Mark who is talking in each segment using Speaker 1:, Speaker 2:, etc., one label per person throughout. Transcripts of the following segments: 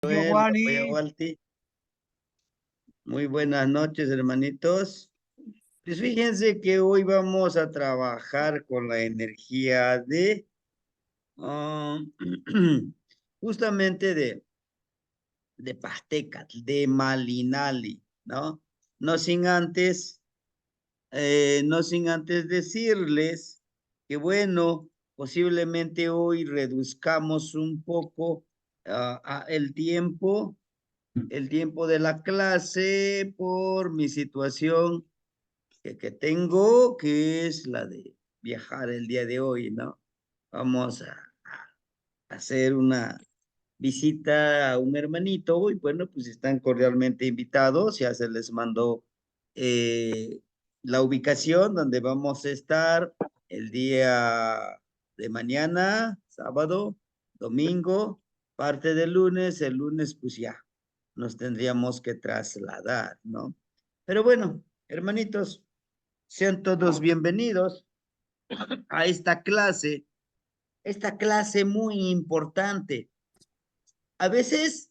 Speaker 1: Joel, apoya
Speaker 2: Giovanni,
Speaker 1: Walti. Muy buenas noches, hermanitos. Pues fíjense que hoy vamos a trabajar con la energía de, ah, justamente de Pastecat, de Malinali, ¿no? No sin antes, no sin antes decirles que bueno, posiblemente hoy reduzcamos un poco el tiempo de la clase por mi situación que tengo, que es la de viajar el día de hoy, ¿no? Vamos a hacer una visita a un hermanito y bueno, pues están cordialmente invitados, ya se les mandó eh, la ubicación donde vamos a estar el día de mañana, sábado, domingo, parte del lunes, el lunes pues ya nos tendríamos que trasladar, ¿no? Pero bueno, hermanitos, sean todos bienvenidos a esta clase muy importante. A veces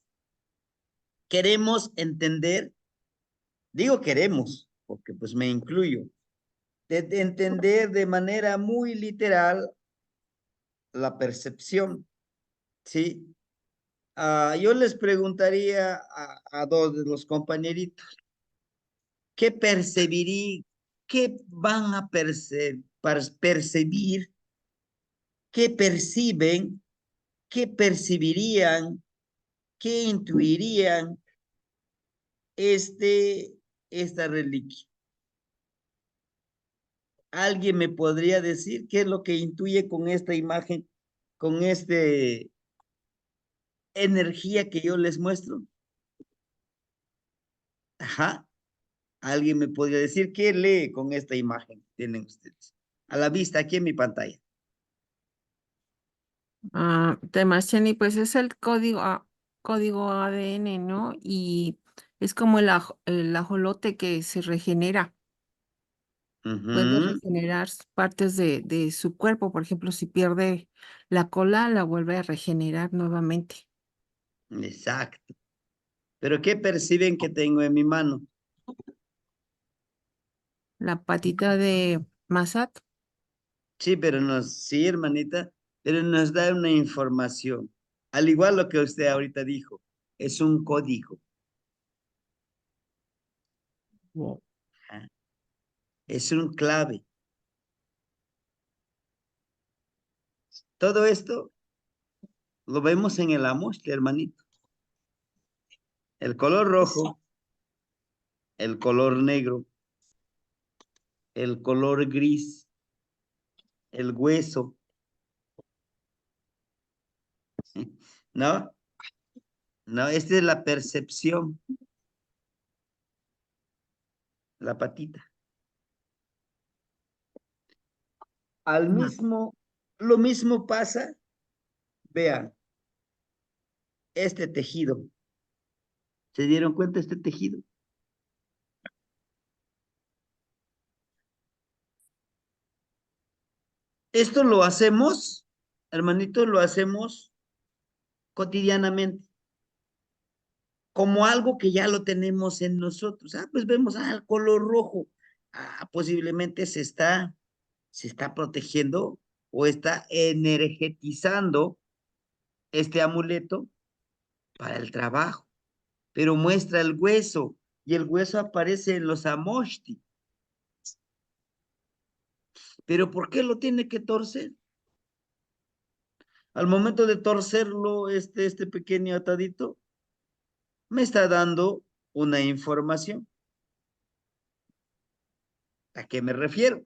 Speaker 1: queremos entender, digo queremos, porque pues me incluyo, de entender de manera muy literal la percepción, ¿sí? Yo les preguntaría a dos de los compañeritos, ¿qué percibirí, qué van a percibir, qué perciben, qué percibirían, qué intuirían esta reliquia? ¿Alguien me podría decir qué es lo que intuye con esta imagen, con esta energía que yo les muestro? Ajá. ¿Alguien me podría decir qué lee con esta imagen que tienen ustedes? A la vista, aquí en mi pantalla.
Speaker 3: Temacheni, pues es el código, código ADN, ¿no? Y es como el ajolote que se regenera, puede
Speaker 1: Ujú,
Speaker 3: regenerar partes de su cuerpo. Por ejemplo, si pierde la cola, la vuelve a regenerar nuevamente.
Speaker 1: exacto. ¿Pero qué perciben que tengo en mi mano?
Speaker 3: La patita de Masat,
Speaker 1: Sí, pero sí, hermanita, pero nos da una información. Al igual lo que usted ahorita dijo, es un código.
Speaker 3: wow.
Speaker 1: Ajá. Es un clave. Todo esto lo vemos en el Amoshta, hermanito. El color rojo, el color negro, el color gris, el hueso, ¿no? No, esta es la percepción, la patita.
Speaker 3: Ajá.
Speaker 1: Lo mismo pasa, vean, este tejido. ¿Se dieron cuenta este tejido? Esto lo hacemos, hermanito, lo hacemos cotidianamente, como algo que ya lo tenemos en nosotros. Pues vemos, el color rojo. Posiblemente se está protegiendo o está energetizando este amuleto para el trabajo, pero muestra el hueso y el hueso aparece en los amoshti. Pero ¿por qué lo tiene que torcer? Al momento de torcerlo, este pequeño atadito me está dando una información. ¿A qué me refiero?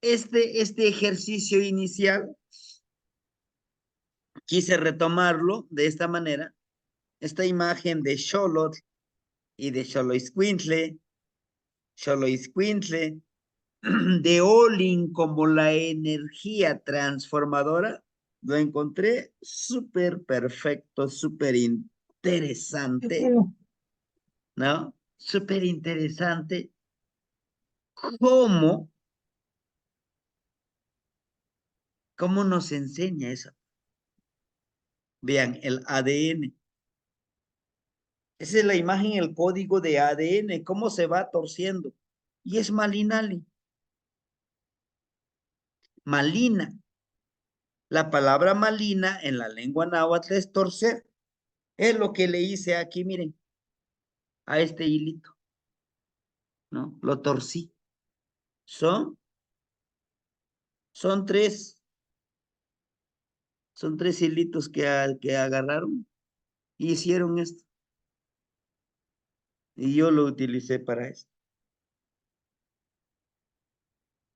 Speaker 1: Este ejercicio inicial, quise retomarlo de esta manera, esta imagen de Xolotl y de Xoloitzcuintle, Xoloitzcuintle, de Olin como la energía transformadora, lo encontré súper perfecto, súper interesante, ¿no? Súper interesante cómo, cómo nos enseña eso. Vean, el ADN. Esa es la imagen, el código de ADN, cómo se va torciendo. Y es malinali. Malina. La palabra malina en la lengua náhuatl es torcer. Es lo que le hice aquí, miren, a este hilito, ¿no? Lo torcí. Son, son tres, son tres hilitos que agarraron y hicieron esto. Y yo lo utilicé para esto.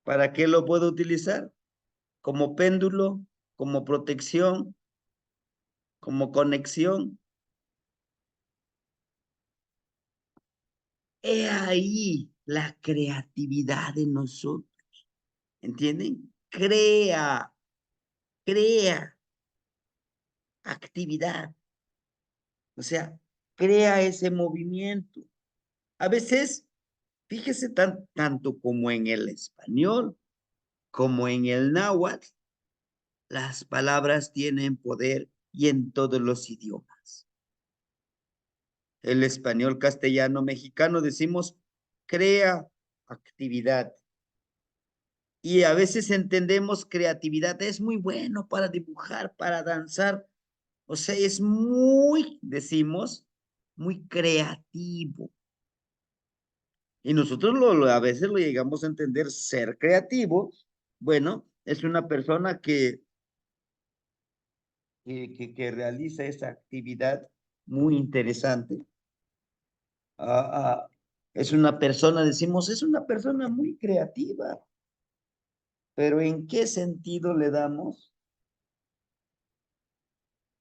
Speaker 1: ¿Para qué lo puedo utilizar? Como péndulo, como protección, como conexión. He ahí la creatividad de nosotros. ¿Entienden? Crea actividad. O sea, crea ese movimiento. A veces, fíjese tanto como en el español, como en el náhuatl, las palabras tienen poder y en todos los idiomas. El español, castellano, mexicano, decimos crea actividad. Y a veces entendemos creatividad, es muy bueno para dibujar, para danzar. O sea, es muy, decimos, muy creativo. Y nosotros a veces lo llegamos a entender, ser creativo, bueno, es una persona que realiza esa actividad muy interesante. Ah, es una persona, decimos, es una persona muy creativa, pero ¿en qué sentido le damos?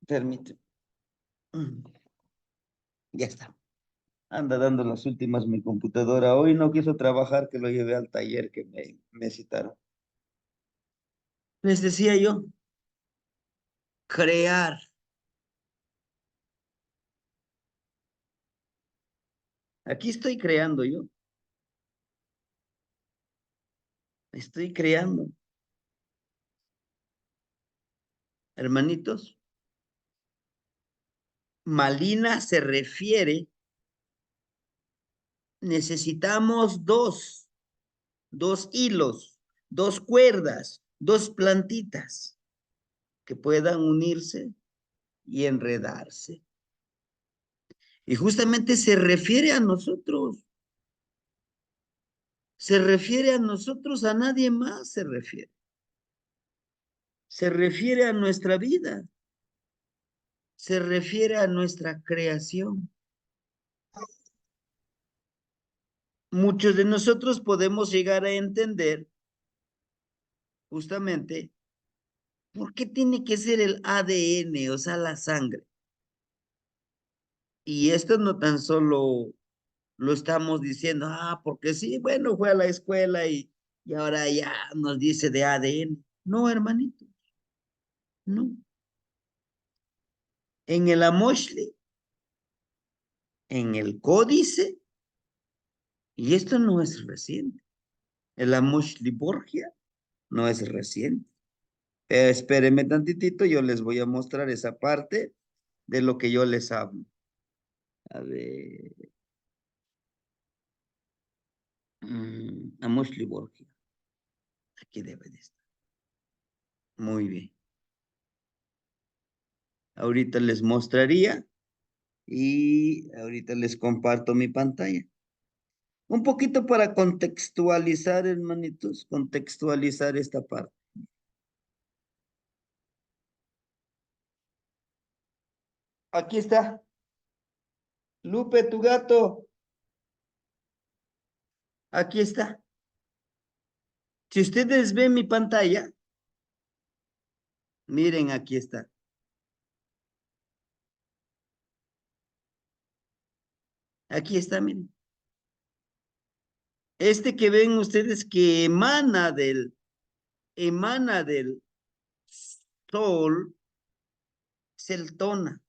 Speaker 1: Permíteme. Ya está. Anda dando las últimas mi computadora. Hoy no quiso trabajar, que lo llevé al taller que me citaron. Les decía yo, crear. Aquí estoy creando yo. Estoy creando. Hermanitos, Malina se refiere, necesitamos dos hilos, dos cuerdas, dos plantitas que puedan unirse y enredarse. Y justamente se refiere a nosotros. Se refiere a nosotros, a nadie más se refiere. Se refiere a nuestra vida. Se refiere a nuestra creación. Muchos de nosotros podemos llegar a entender justamente por qué tiene que ser el ADN, o sea, la sangre. Y esto no tan solo lo estamos diciendo, porque sí, bueno, fue a la escuela y ahora ya nos dice de ADN. No, hermanito, no. En el Amoshli, en el códice, y esto no es reciente, el Amoshli Borgia no es reciente. Espérenme tantitito, yo les voy a mostrar esa parte de lo que yo les hablo. A ver, Amoshli Borgia, aquí debe de estar. Muy bien. Ahorita les mostraría y ahorita les comparto mi pantalla. Un poquito para contextualizar, hermanitos, contextualizar esta parte. Aquí está. Lupe, tu gato. Aquí está. Si ustedes ven mi pantalla, miren, aquí está. Aquí está, miren. Este que ven ustedes que emana del sol, es el tona,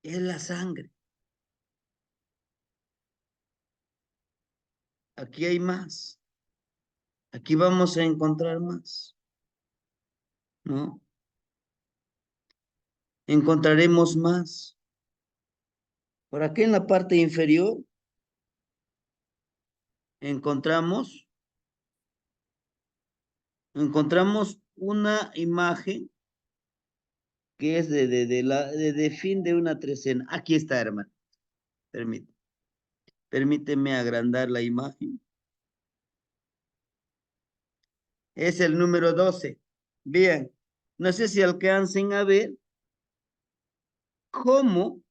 Speaker 1: es la sangre. Aquí hay más. Aquí vamos a encontrar más, ¿no? Encontraremos más. Por aquí en la parte inferior encontramos una imagen que es de fin de una trecena. Aquí está, hermano. Permíteme agrandar la imagen. Es el número 12. Bien, no sé si alcancen a ver cómo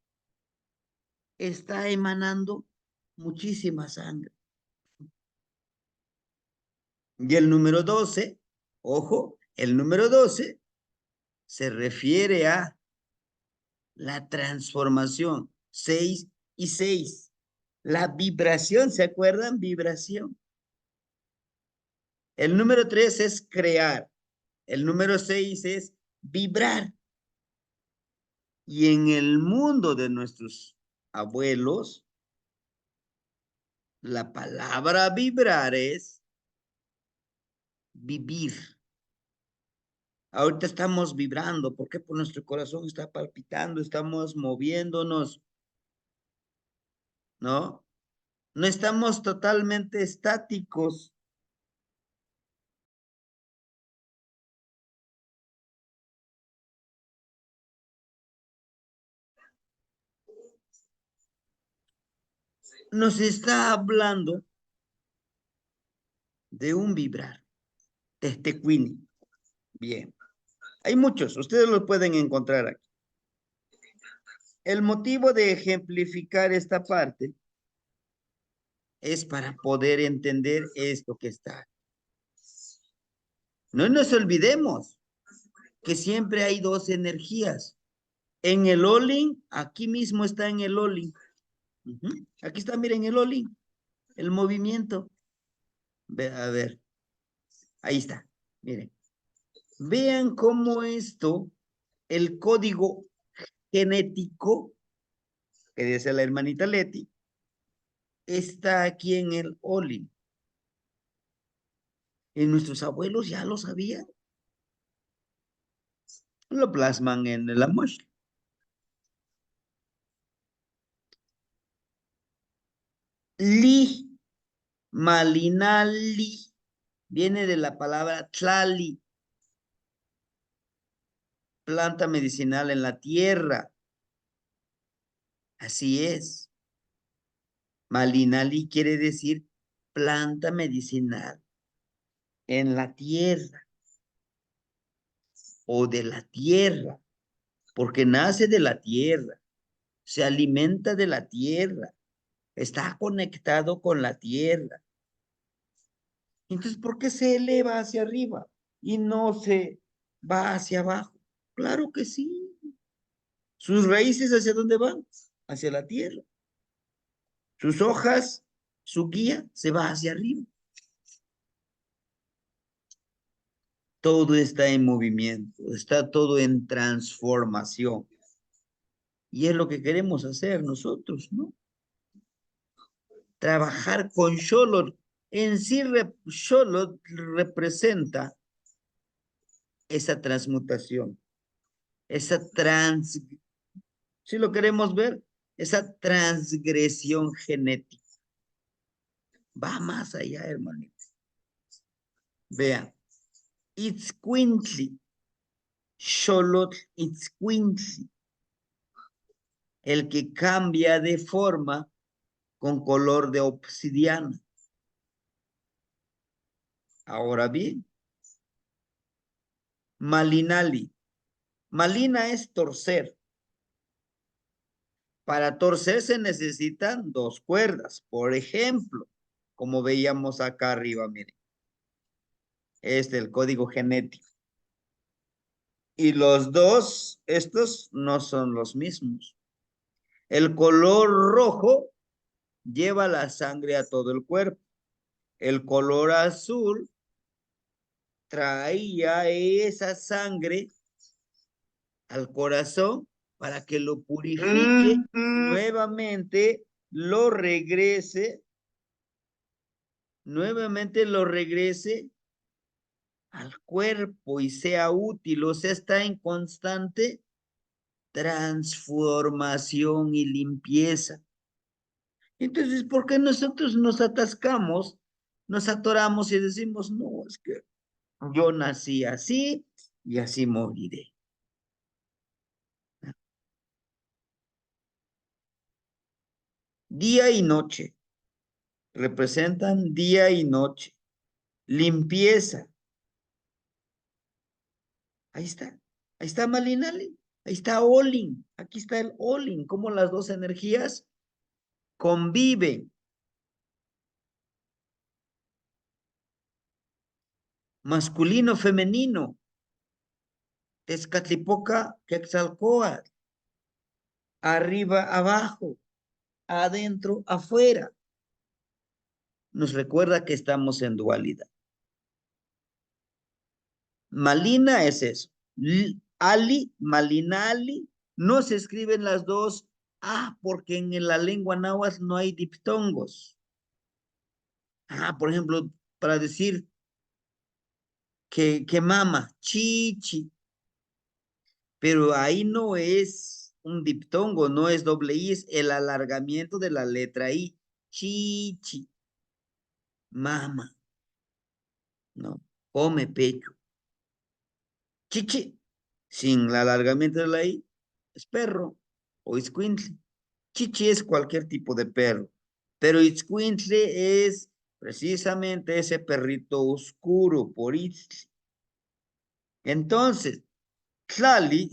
Speaker 1: está emanando muchísima sangre. Y el número 12, ojo, el número 12 se refiere a la transformación. 6 y 6. La vibración, ¿se acuerdan? Vibración. El número 3 es crear. El número 6 es vibrar. Y en el mundo de nuestros abuelos, la palabra vibrar es vivir. Ahorita estamos vibrando. ¿Por qué? Pues nuestro corazón está palpitando, estamos moviéndonos, ¿no? No estamos totalmente estáticos. Nos está hablando de un vibrar. Tehtecuini. Bien. Hay muchos, ustedes los pueden encontrar aquí. El motivo de ejemplificar esta parte es para poder entender esto que está. No nos olvidemos que siempre hay dos energías. En el Olin, aquí mismo está en el Olin. Aquí está, miren el Olin, el movimiento. A ver, ahí está, miren. Vean cómo esto, el código genético, que dice la hermanita Leti, está aquí en el Olin. Y nuestros abuelos ya lo sabían. Lo plasman en el Amosh. Li, malinali, viene de la palabra tlali, planta medicinal en la tierra. Así es. Malinali quiere decir planta medicinal en la tierra o de la tierra, porque nace de la tierra, se alimenta de la tierra, está conectado con la tierra. Entonces, ¿por qué se eleva hacia arriba y no se va hacia abajo? Claro que sí. Sus raíces, ¿hacia dónde van? Hacia la tierra. Sus hojas, su guía, se va hacia arriba. Todo está en movimiento, está todo en transformación. Y es lo que queremos hacer nosotros, ¿no? Trabajar con Sholot. En sí, Sholot representa esa transmutación, esa si lo queremos ver, esa transgresión genética. Va más allá, hermanito. Vean, Itzcuintli, Xolotl Itzcuintli, el que cambia de forma con color de obsidiana. Ahora bien, Malinali. Malina es torcer. Para torcer se necesitan dos cuerdas. Por ejemplo, como veíamos acá arriba, miren. Este es el código genético. Y los dos, estos no son los mismos. El color rojo lleva la sangre a todo el cuerpo. El color azul traía esa sangre al corazón para que lo purifique y nuevamente lo regrese al cuerpo y sea útil, o sea, está en constante transformación y limpieza. Entonces, ¿por qué nosotros nos atascamos, nos atoramos y decimos, no, es que yo nací así y así moriré? Día y noche, representan día y noche. Limpieza, ahí está Malinali, ahí está Olin, aquí está el Olin, cómo las dos energías conviven. Masculino, femenino, Tezcatlipoca, Quetzalcóatl, arriba, abajo, adentro, afuera. Nos recuerda que estamos en dualidad. Malina es eso. Ali, Malinali, no se escriben las dos. Ah, porque en la lengua náhuatl no hay diptongos. Ah, por ejemplo, para decir que mama, chichi, pero ahí no es un diptongo, no es doble I, es el alargamiento de la letra I. Chichi, mama, ¿no? Come pecho. Chichi, sin el alargamiento de la I, es perro o escuintle. Chichi es cualquier tipo de perro, pero escuintle es precisamente ese perrito oscuro por Itzli. Entonces, Tlali,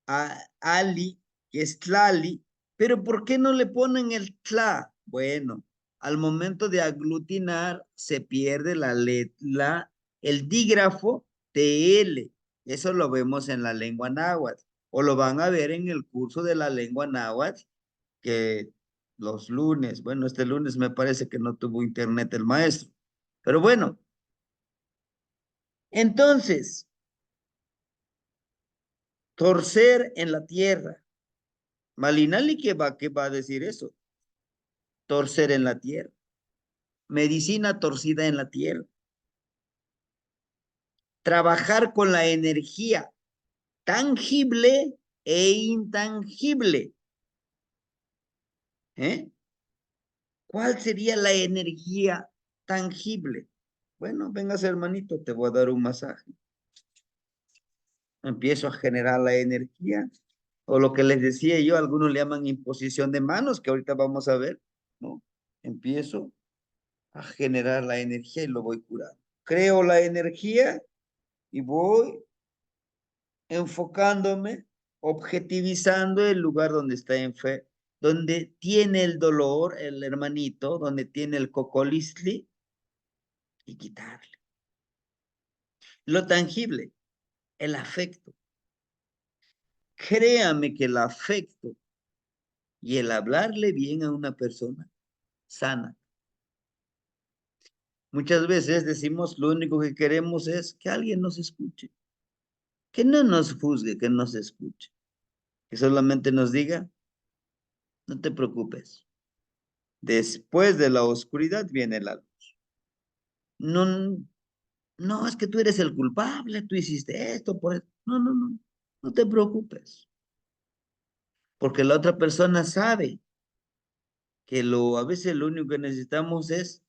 Speaker 1: Ali, que es Tlali, pero ¿por qué no le ponen el Tla? Bueno, al momento de aglutinar se pierde el dígrafo TL. Eso lo vemos en la lengua náhuatl, o lo van a ver en el curso de la lengua náhuatl, que los lunes, bueno, este lunes me parece que no tuvo internet el maestro, pero bueno, entonces, torcer en la tierra. Malinali, qué va a decir eso? Torcer en la tierra. Medicina torcida en la tierra. Trabajar con la energía tangible e intangible. ¿Eh? ¿Cuál sería la energía tangible? Bueno, vengas hermanito, te voy a dar un masaje. Empiezo a generar la energía. O lo que les decía yo, algunos le llaman imposición de manos, que ahorita vamos a ver, ¿no? Empiezo a generar la energía y lo voy curando. Creo la energía y voy enfocándome, objetivizando el lugar donde está donde tiene el dolor, el hermanito, donde tiene el cocolistli, y quitarle. Lo tangible, el afecto. Créame que el afecto y el hablarle bien a una persona sana. Muchas veces decimos lo único que queremos es que alguien nos escuche, que no nos juzgue, que nos escuche, que solamente nos diga, no te preocupes, después de la oscuridad viene la luz. No, no, es que tú eres el culpable, tú hiciste esto, por esto. No, no, no, no te preocupes, porque la otra persona sabe que a veces lo único que necesitamos es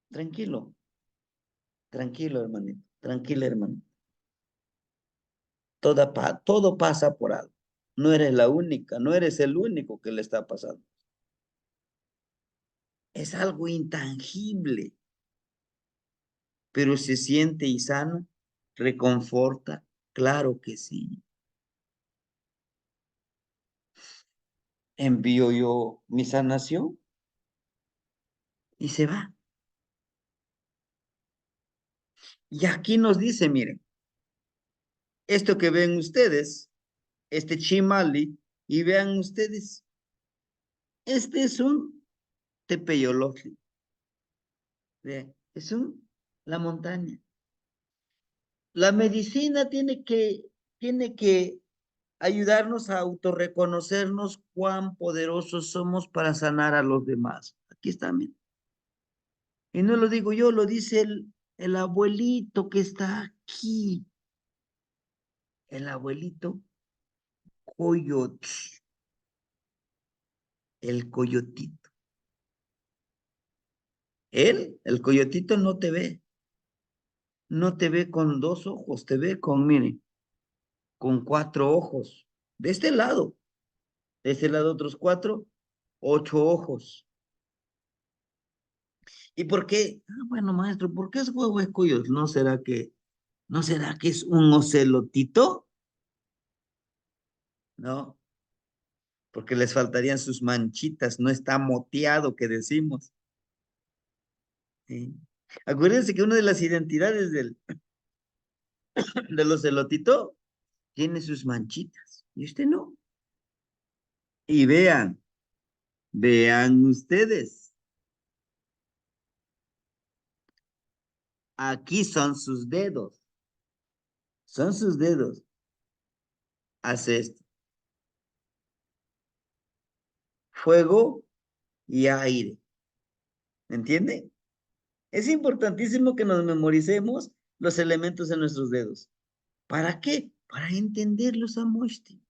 Speaker 1: tranquilo, tranquilo, hermanito, tranquila, hermano. Todo pasa por algo. No eres la única, no eres el único que le está pasando. Es algo intangible, pero se siente y sana, reconforta, claro que sí. Envío yo mi sanación y se va. Y aquí nos dice, miren, esto que ven ustedes, este chimali, y vean ustedes, este es un tepeyolotli, vean, la montaña. La medicina tiene que ayudarnos a autorreconocernos cuán poderosos somos para sanar a los demás. Aquí está, miren. Y no lo digo yo, lo dice el abuelito que está aquí. el abuelito coyote, el coyotito. Él, el coyotito, no te ve con dos ojos, te ve con, miren, con cuatro ojos. De este lado otros cuatro, ocho ojos. ¿Y por qué? Ah, bueno, maestro, ¿por qué es huevo escollos? ¿No será que es un ocelotito? No, porque les faltarían sus manchitas, no está moteado, que decimos. ¿Sí? Acuérdense que una de las identidades del ocelotito tiene sus manchitas, y usted no. Y vean ustedes, aquí son sus dedos. Hace esto, fuego y aire, ¿me entiende? Es importantísimo que nos memoricemos los elementos en nuestros dedos. ¿Para qué? Para entenderlos a Moshti.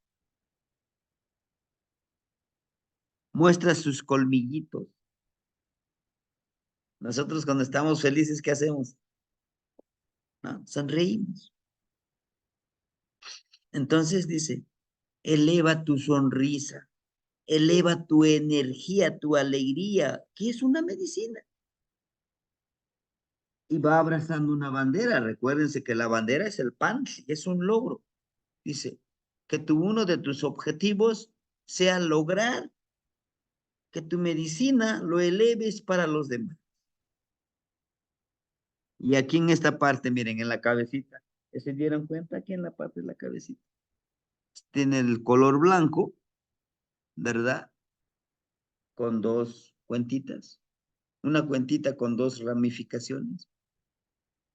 Speaker 1: Muestra sus colmillitos. Nosotros cuando estamos felices, ¿qué hacemos? ¿No? Sonreímos. Entonces dice, eleva tu sonrisa, eleva tu energía, tu alegría, que es una medicina. Y va abrazando una bandera. Recuérdense que la bandera es el pan, es un logro. Dice, que uno de tus objetivos sea lograr que tu medicina lo eleves para los demás. Y aquí en esta parte, miren, en la cabecita, ¿se dieron cuenta? Aquí en la parte de la cabecita. Tiene el color blanco, ¿verdad? Con dos cuentitas. Una cuentita con dos ramificaciones.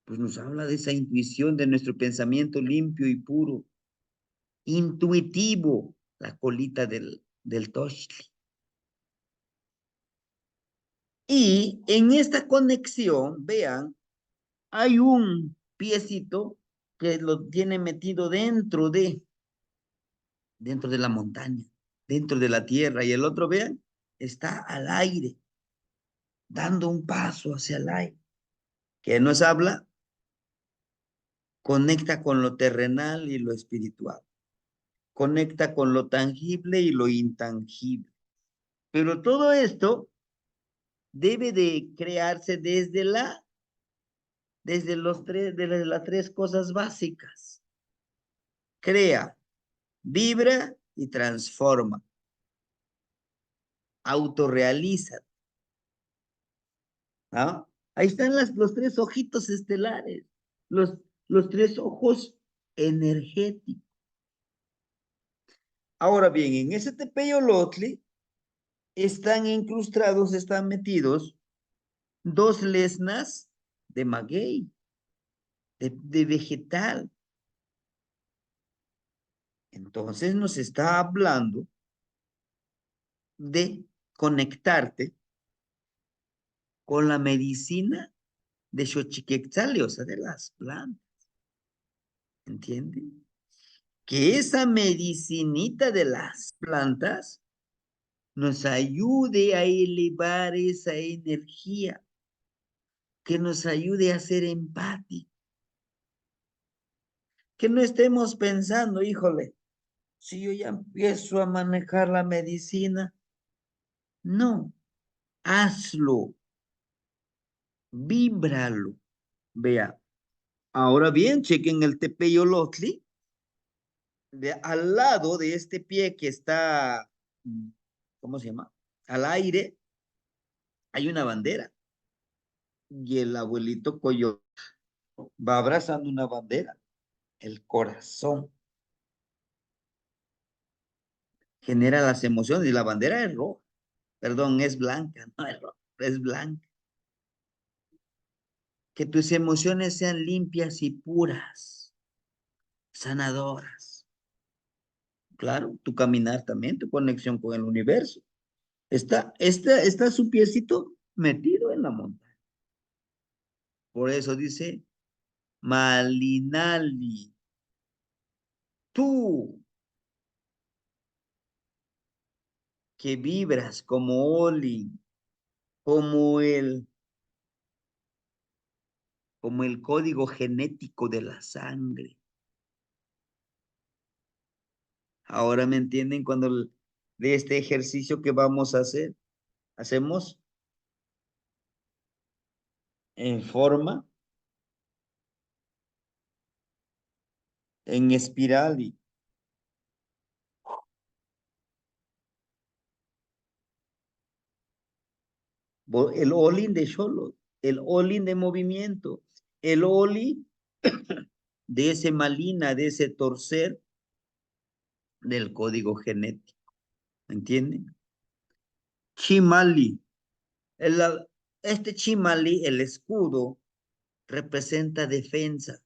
Speaker 1: Pues nos habla de esa intuición, de nuestro pensamiento limpio y puro. Intuitivo, la colita del toshli. Y en esta conexión, vean, hay un piecito que lo tiene metido dentro de la montaña, dentro de la tierra, y el otro, vean, está al aire, dando un paso hacia el aire. Que nos habla, conecta con lo terrenal y lo espiritual, conecta con lo tangible y lo intangible. Pero todo esto debe de crearse desde las tres cosas básicas. Crea, vibra y transforma. Autorrealiza. ¿Ah? Ahí están los tres ojitos estelares, los, los tres ojos energéticos. Ahora bien, en ese tepeyolotli están incrustados, están metidos dos lesnas de maguey, de vegetal. Entonces nos está hablando de conectarte con la medicina de Xochiquetzali, o sea, de las plantas. ¿Entienden? Que esa medicinita de las plantas nos ayude a elevar esa energía, que nos ayude a ser empáticos, que no estemos pensando, híjole, si yo ya empiezo a manejar la medicina, no, hazlo, víbralo. Vea, ahora bien, chequen el tepeyolotli, al lado de este pie que está, ¿cómo se llama? Al aire, hay una bandera. Y el abuelito Coyo va abrazando una bandera, el corazón. Genera las emociones y la bandera es roja, perdón, es blanca, no es roja, es blanca. Que tus emociones sean limpias y puras, sanadoras. Claro, tu caminar también, tu conexión con el universo. Está su piecito metido en la montaña. Por eso dice Malinali. Tú que vibras como Oli, como el, como el código genético de la sangre. Ahora me entienden cuando de este ejercicio que vamos a hacer, hacemos en forma, en espiral y el all-in de Xolo, el all-in de movimiento, el all-in de ese malina, de ese torcer del código genético. ¿Me entienden? Chimali. El, este chimali, el escudo, representa defensa,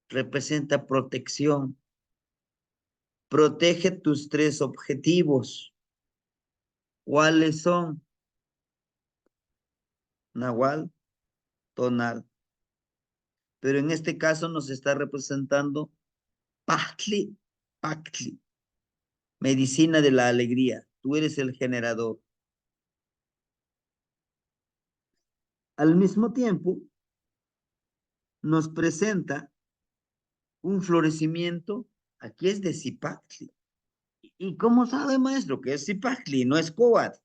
Speaker 1: representa protección. Protege tus tres objetivos. ¿Cuáles son? Nahual, tonal. Pero en este caso nos está representando Pachtli, Pachtli, medicina de la alegría. Tú eres el generador. Al mismo tiempo, nos presenta un florecimiento. Aquí es de Zipactli. ¿Y cómo sabe, maestro, que es Zipactli? No es Coat.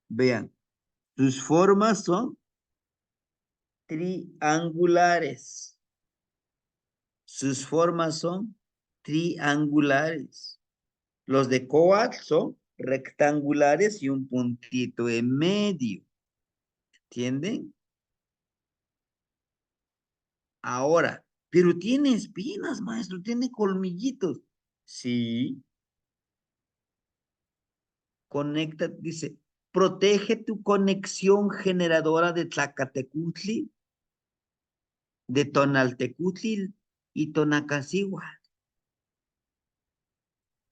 Speaker 1: Vean, sus formas son triangulares. Sus formas son triangulares. Los de Coat son rectangulares y un puntito en medio. ¿Entienden? Ahora, pero tiene espinas, maestro, tiene colmillitos. Sí, conecta, dice, protege tu conexión generadora de Tlacatecutli, de Tonaltecutli y Tonacasíhuatl.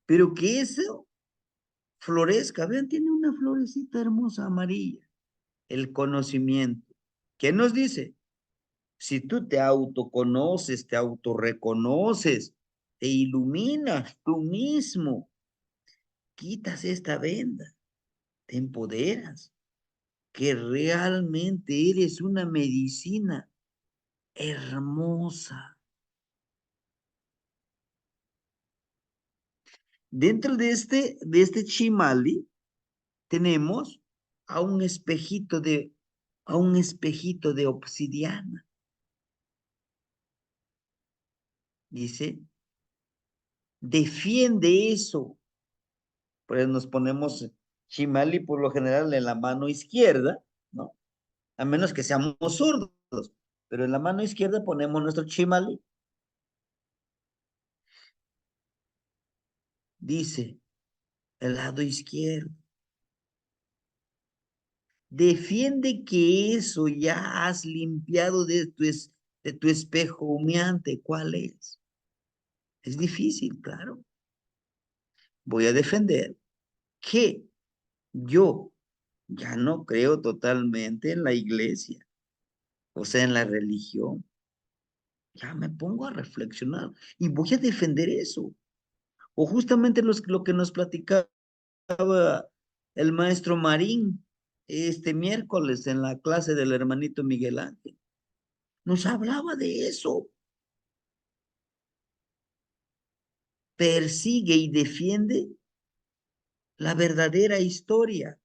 Speaker 1: Pero que eso florezca, vean, tiene una florecita hermosa amarilla. El conocimiento. ¿Qué nos dice? Si tú te autoconoces, te autorreconoces, te iluminas tú mismo, quitas esta venda, te empoderas, que realmente eres una medicina hermosa. Dentro de este chimali tenemos a un espejito a un espejito de obsidiana. Dice, defiende eso. Pues nos ponemos chimali por lo general en la mano izquierda, ¿no? A menos que seamos sordos, pero en la mano izquierda ponemos nuestro chimali. Dice, el lado izquierdo. Defiende que eso ya has limpiado de tu espejo humeante. ¿Cuál es? Es difícil, claro. Voy a defender que yo ya no creo totalmente en la iglesia, o sea, en la religión. Ya me pongo a reflexionar y voy a defender eso. O justamente lo que nos platicaba el maestro Marín este miércoles en la clase del hermanito Miguel Ángel. Nos hablaba de eso. Persigue y defiende la verdadera historia,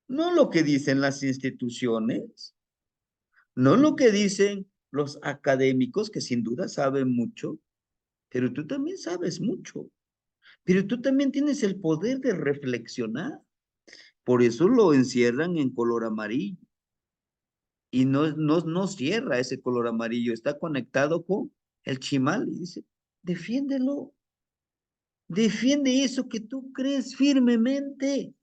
Speaker 1: no lo que dicen las instituciones, no lo que dicen los académicos, que sin duda saben mucho, pero tú también sabes mucho, pero tú también tienes el poder de reflexionar. Por eso lo encierran en color amarillo y no cierra ese color amarillo, está conectado con el chimal y dice, defiéndelo, defiende eso que tú crees firmemente.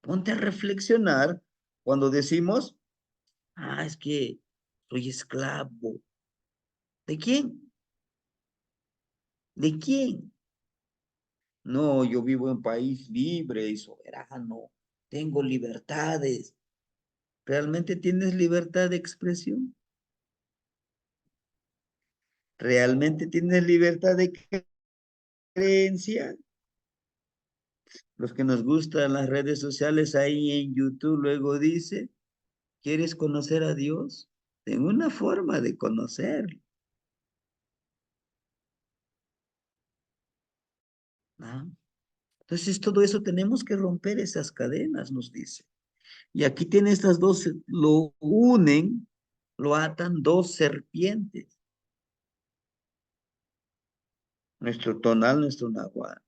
Speaker 1: Ponte a reflexionar cuando decimos, es que soy esclavo. ¿De quién? ¿De quién? No, yo vivo en un país libre y soberano. Tengo libertades. ¿Realmente tienes libertad de expresión? ¿Realmente tienes libertad de creencia? Los que nos gustan las redes sociales ahí en YouTube luego dice, ¿quieres conocer a Dios? Tengo una forma de conocerlo. ¿No? Entonces todo eso tenemos que romper esas cadenas, nos dice. Y aquí tiene estas dos, lo unen, lo atan dos serpientes. Nuestro tonal, nuestro nahual.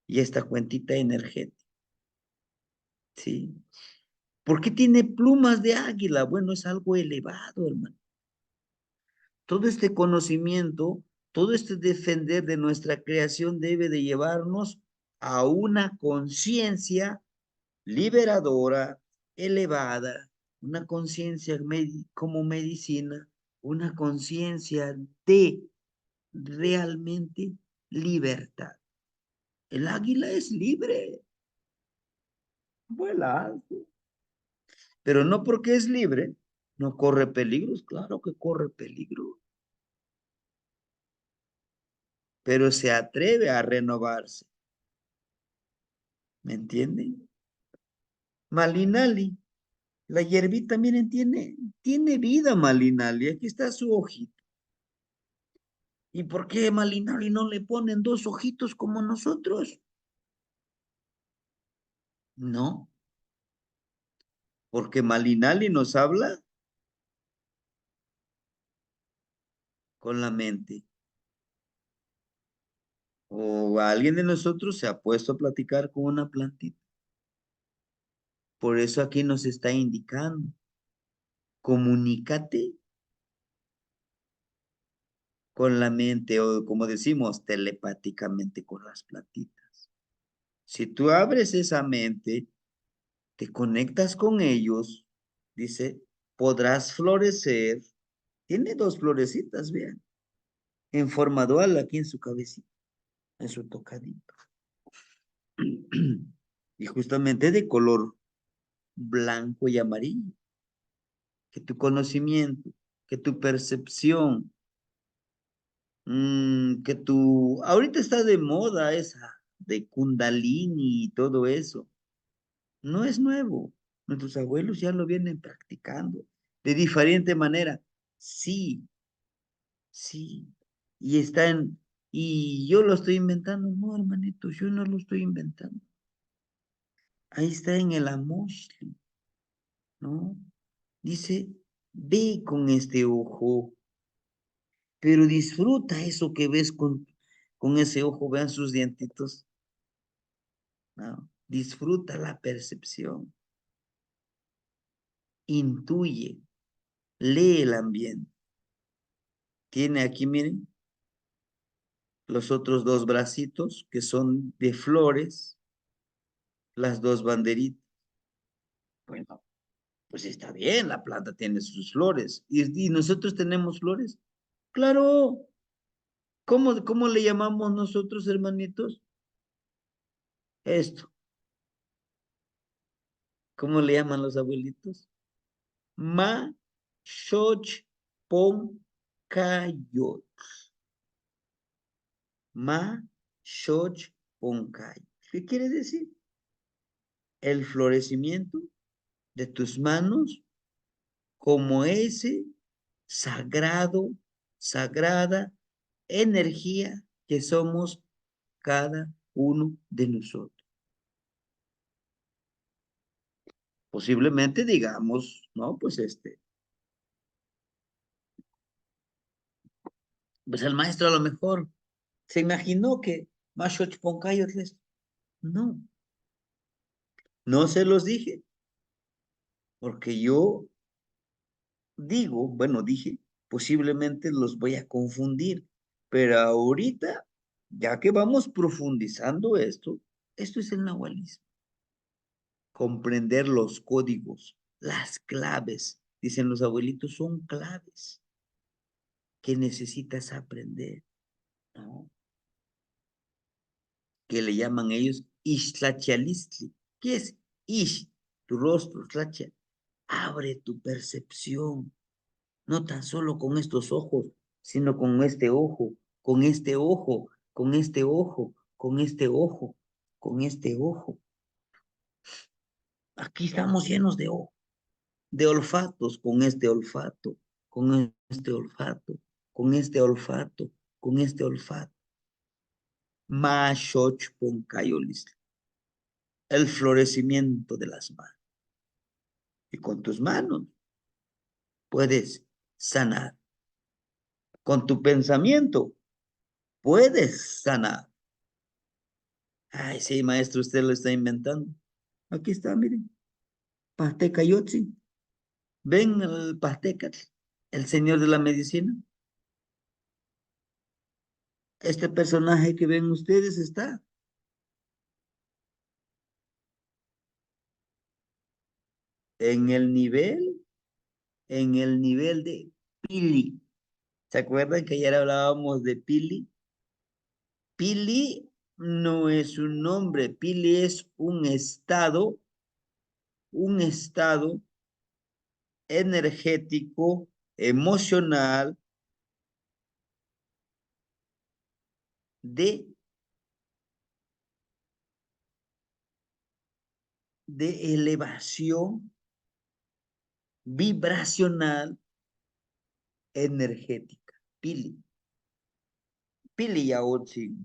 Speaker 1: Y esta cuentita energética. ¿Sí? ¿Por qué tiene plumas de águila? Bueno, es algo elevado, hermano. Todo este conocimiento, todo este defender de nuestra creación debe de llevarnos a una conciencia liberadora, elevada, una conciencia como medicina, una conciencia de realmente libertad. El águila es libre, vuela alto, pero no porque es libre, no corre peligros, claro que corre peligro, pero se atreve a renovarse, ¿me entienden? Malinali, la hierbita, miren, tiene vida Malinali, aquí está su hojita. ¿Y por qué Malinali no le ponen dos ojitos como nosotros? No, porque Malinali nos habla con la mente. O alguien de nosotros se ha puesto a platicar con una plantita. Por eso aquí nos está indicando, comunícate con la mente o como decimos, telepáticamente con las plantitas. Si tú abres esa mente, te conectas con ellos, dice, podrás florecer. Tiene dos florecitas, vean, en forma dual aquí en su cabecita, en su tocadito. Y justamente de color blanco y amarillo. Que tu conocimiento, que tu percepción, que tu... Ahorita está de moda esa de Kundalini y todo eso. No es nuevo. Nuestros abuelos ya lo vienen practicando de diferente manera. Sí, sí. Y están, y yo lo estoy inventando. No, hermanito, yo no lo estoy inventando. Ahí está en el Amoshli, ¿no? Dice, ve con este ojo, pero disfruta eso que ves con ese ojo, vean sus dientitos, ¿no? Disfruta la percepción, intuye, lee el ambiente. Tiene aquí, miren, los otros dos bracitos que son de flores, las dos banderitas. Bueno, pues está bien, la planta tiene sus flores. ¿Y nosotros tenemos flores? Claro. ¿Cómo le llamamos nosotros, hermanitos? Esto. ¿Cómo le llaman los abuelitos? Ma, Shoch, Pon, Kayot. Ma, Shoch, Pon, Kayot. ¿Qué quiere decir? El florecimiento de tus manos como ese sagrado, sagrada energía que somos cada uno de nosotros. Posiblemente digamos, ¿no? Pues pues el maestro a lo mejor se imaginó que Mashoch Poncayotles. No, no se los dije, porque yo digo, bueno, dije, posiblemente los voy a confundir, pero ahorita, ya que vamos profundizando esto es el nahualismo. Comprender los códigos, las claves, dicen los abuelitos, son claves que necesitas aprender, ¿no? Que le llaman ellos Ixtlachialistli. ¿Qué es Ish? Tu rostro, Tlacha. Abre tu percepción, no tan solo con estos ojos, sino con este ojo, con este ojo, con este ojo, con este ojo, con este ojo. Aquí estamos llenos de olfatos, con este olfato, con este olfato, con este olfato, con este olfato. Mashoch poncayolis, el florecimiento de las manos. Y con tus manos puedes sanar. Con tu pensamiento puedes sanar. Ay, sí, maestro, usted lo está inventando. Aquí está, miren. Pasteca Yotzi. Ven el Pasteca, el señor de la medicina. Este personaje que ven ustedes está en el nivel, en el nivel de Pili. ¿Se acuerdan que ayer hablábamos de Pili? Pili no es un nombre, Pili es un estado energético, emocional, de, de elevación vibracional energética. Pili. Pili Yaotzi.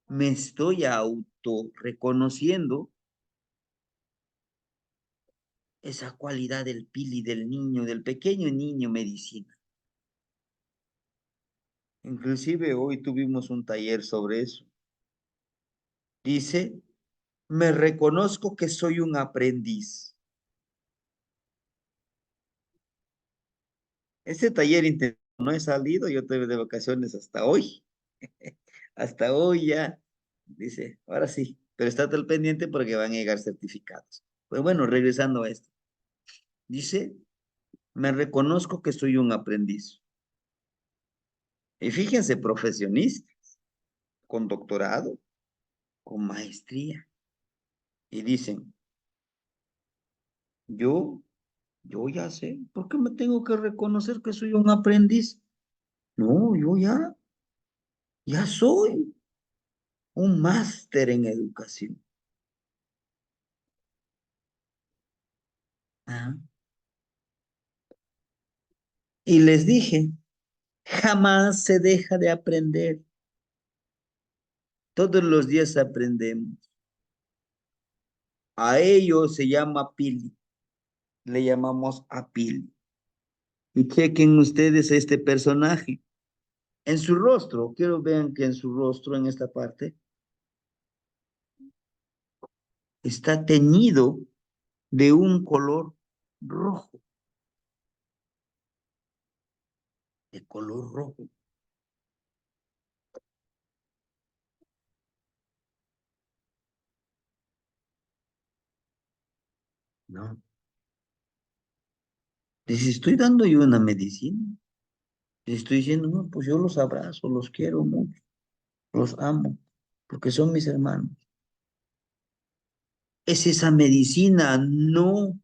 Speaker 1: Me estoy auto reconociendo esa cualidad del pili, del niño, del pequeño niño medicina. Inclusive hoy tuvimos un taller sobre eso. Dice, me reconozco que soy un aprendiz. Ese taller no he salido, yo tuve de vacaciones hasta hoy. Hasta hoy ya, dice, ahora sí, pero estate al pendiente porque van a llegar certificados. Pues bueno, regresando a esto. Dice, me reconozco que soy un aprendiz. Y fíjense, profesionistas, con doctorado, con maestría. Y dicen, yo, yo ya sé, ¿por qué me tengo que reconocer que soy un aprendiz? No, yo ya soy un máster en educación. Ah, y les dije, jamás se deja de aprender. Todos los días aprendemos. A ello se llama pili. Le llamamos a pili. Y chequen ustedes este personaje. En su rostro, quiero vean que en su rostro, en esta parte, está teñido de un color rojo, de color rojo. ¿No? Les estoy dando yo una medicina. Les estoy diciendo, no, pues yo los abrazo, los quiero mucho, los amo, porque son mis hermanos. Es esa medicina no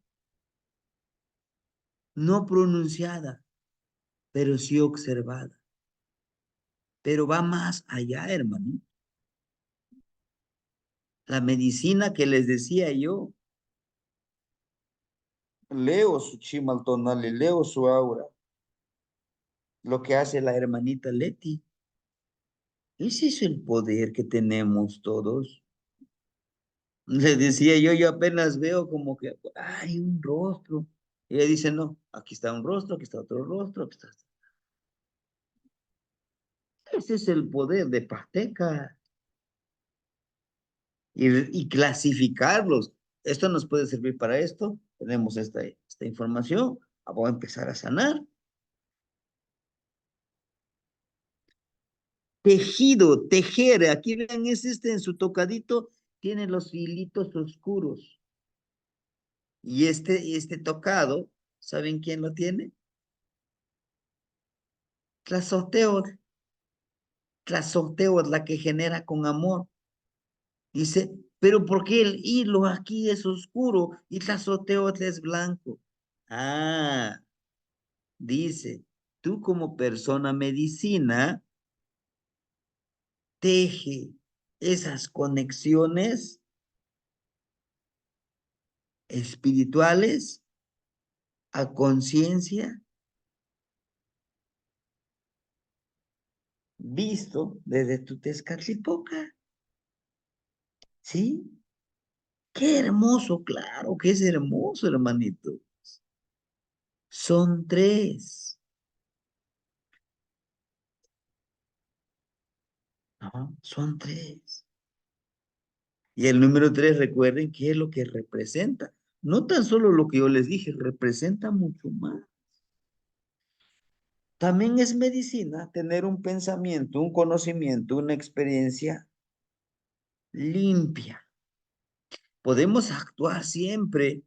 Speaker 1: pronunciada, pero sí observada. Pero va más allá, hermano. La medicina que les decía yo, leo su chimaltonal, leo su aura, lo que hace la hermanita Leti. Ese es el poder que tenemos todos. Le decía yo apenas veo como que hay un rostro. Y ella dice, no, aquí está un rostro, aquí está otro rostro, aquí está. Ese es el poder de Pasteca. Y clasificarlos. Esto nos puede servir para esto. Tenemos esta información. Vamos a empezar a sanar. Tejido, tejer. Aquí ven, es en su tocadito, tiene los hilitos oscuros. Y este tocado, ¿saben quién lo tiene? Tlazoteotl. Tlazoteotl, la que genera con amor. Dice, pero ¿por qué el hilo aquí es oscuro y Tlazoteotl es blanco? Ah, dice. tú como persona medicina, teje esas conexiones espirituales a conciencia, visto desde tu Tezcatlipoca. ¿Sí? Qué hermoso, claro que es hermoso, hermanito. Son tres. ¿No? Son tres. Y el número tres, recuerden qué es lo que representa. No tan solo lo que yo les dije, representa mucho más. También es medicina tener un pensamiento, un conocimiento, una experiencia limpia. Podemos actuar siempre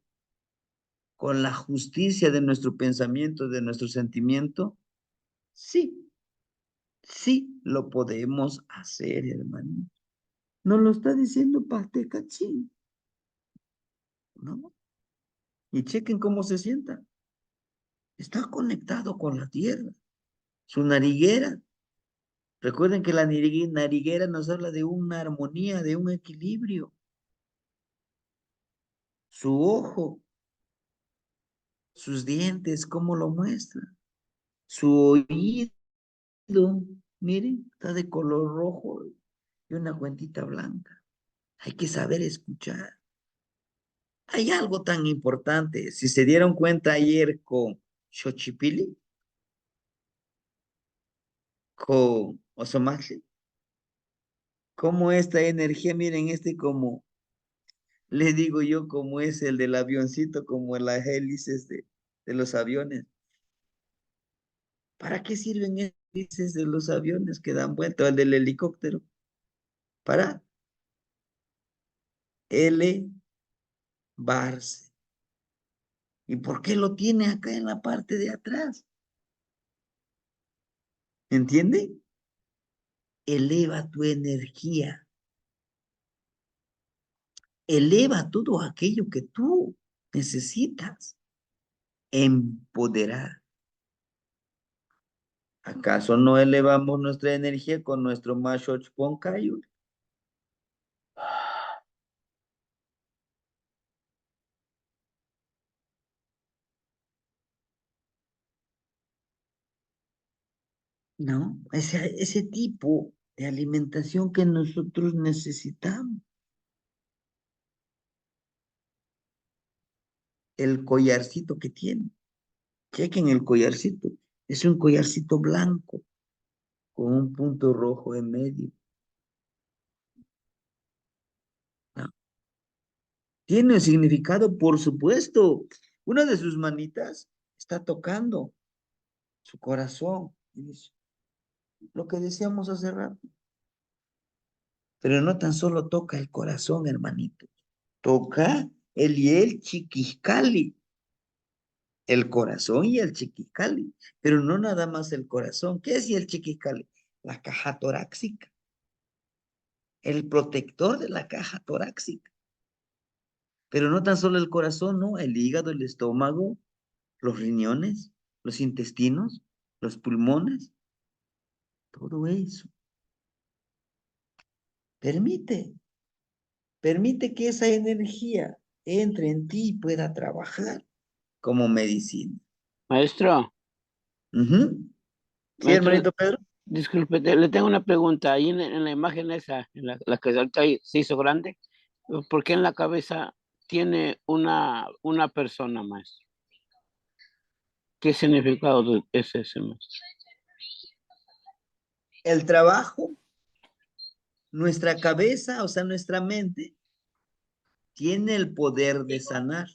Speaker 1: con la justicia de nuestro pensamiento, de nuestro sentimiento. Sí, sí lo podemos hacer, hermano. Nos lo está diciendo Pate Cachín, ¿no? Y chequen cómo se sienta. Está conectado con la tierra. Su nariguera. Recuerden que la nariguera nos habla de una armonía, de un equilibrio. Su ojo, sus dientes, ¿cómo lo muestra? Su oído, miren, está de color rojo y una cuentita blanca. Hay que saber escuchar. Hay algo tan importante. Si se dieron cuenta ayer con Xochipilli, con Ozomatli, cómo esta energía, miren, como, le digo yo, como es el del avioncito, como las hélices de los aviones. ¿Para qué sirven hélices de los aviones que dan vuelta? O el del helicóptero. Para elevarse. ¿Y por qué lo tiene acá en la parte de atrás? ¿Entiende? Eleva tu energía. Eleva todo aquello que tú necesitas. Empoderar. ¿Acaso no elevamos nuestra energía con nuestro Mashoch Ponkayu? ¿No? Ese tipo de alimentación que nosotros necesitamos. El collarcito que tiene. Chequen el collarcito. Es un collarcito blanco con un punto rojo en medio. ¿No? Tiene significado, por supuesto. Una de sus manitas está tocando su corazón. Lo que decíamos hace rato. Pero no tan solo toca el corazón, hermanito. Toca el y el chiquiscali, el corazón y el chiquiscali. Pero no nada más el corazón. ¿Qué es y el chiquiscali? La caja torácica. El protector de la caja torácica. Pero no tan solo el corazón, no, el hígado, el estómago, los riñones, los intestinos, los pulmones, todo eso. Permite, permite que esa energía entre en ti y pueda trabajar como medicina.
Speaker 2: Maestro,
Speaker 1: Ujú. Sí,
Speaker 2: maestro,
Speaker 1: hermanito Pedro.
Speaker 2: disculpe, le tengo una pregunta. Ahí en la imagen esa, la que ahorita ahí se hizo grande, ¿por qué en la cabeza tiene una persona, maestro? ¿Qué significado es ese, maestro?
Speaker 1: El trabajo, nuestra cabeza, o sea, nuestra mente, tiene el poder de sanar,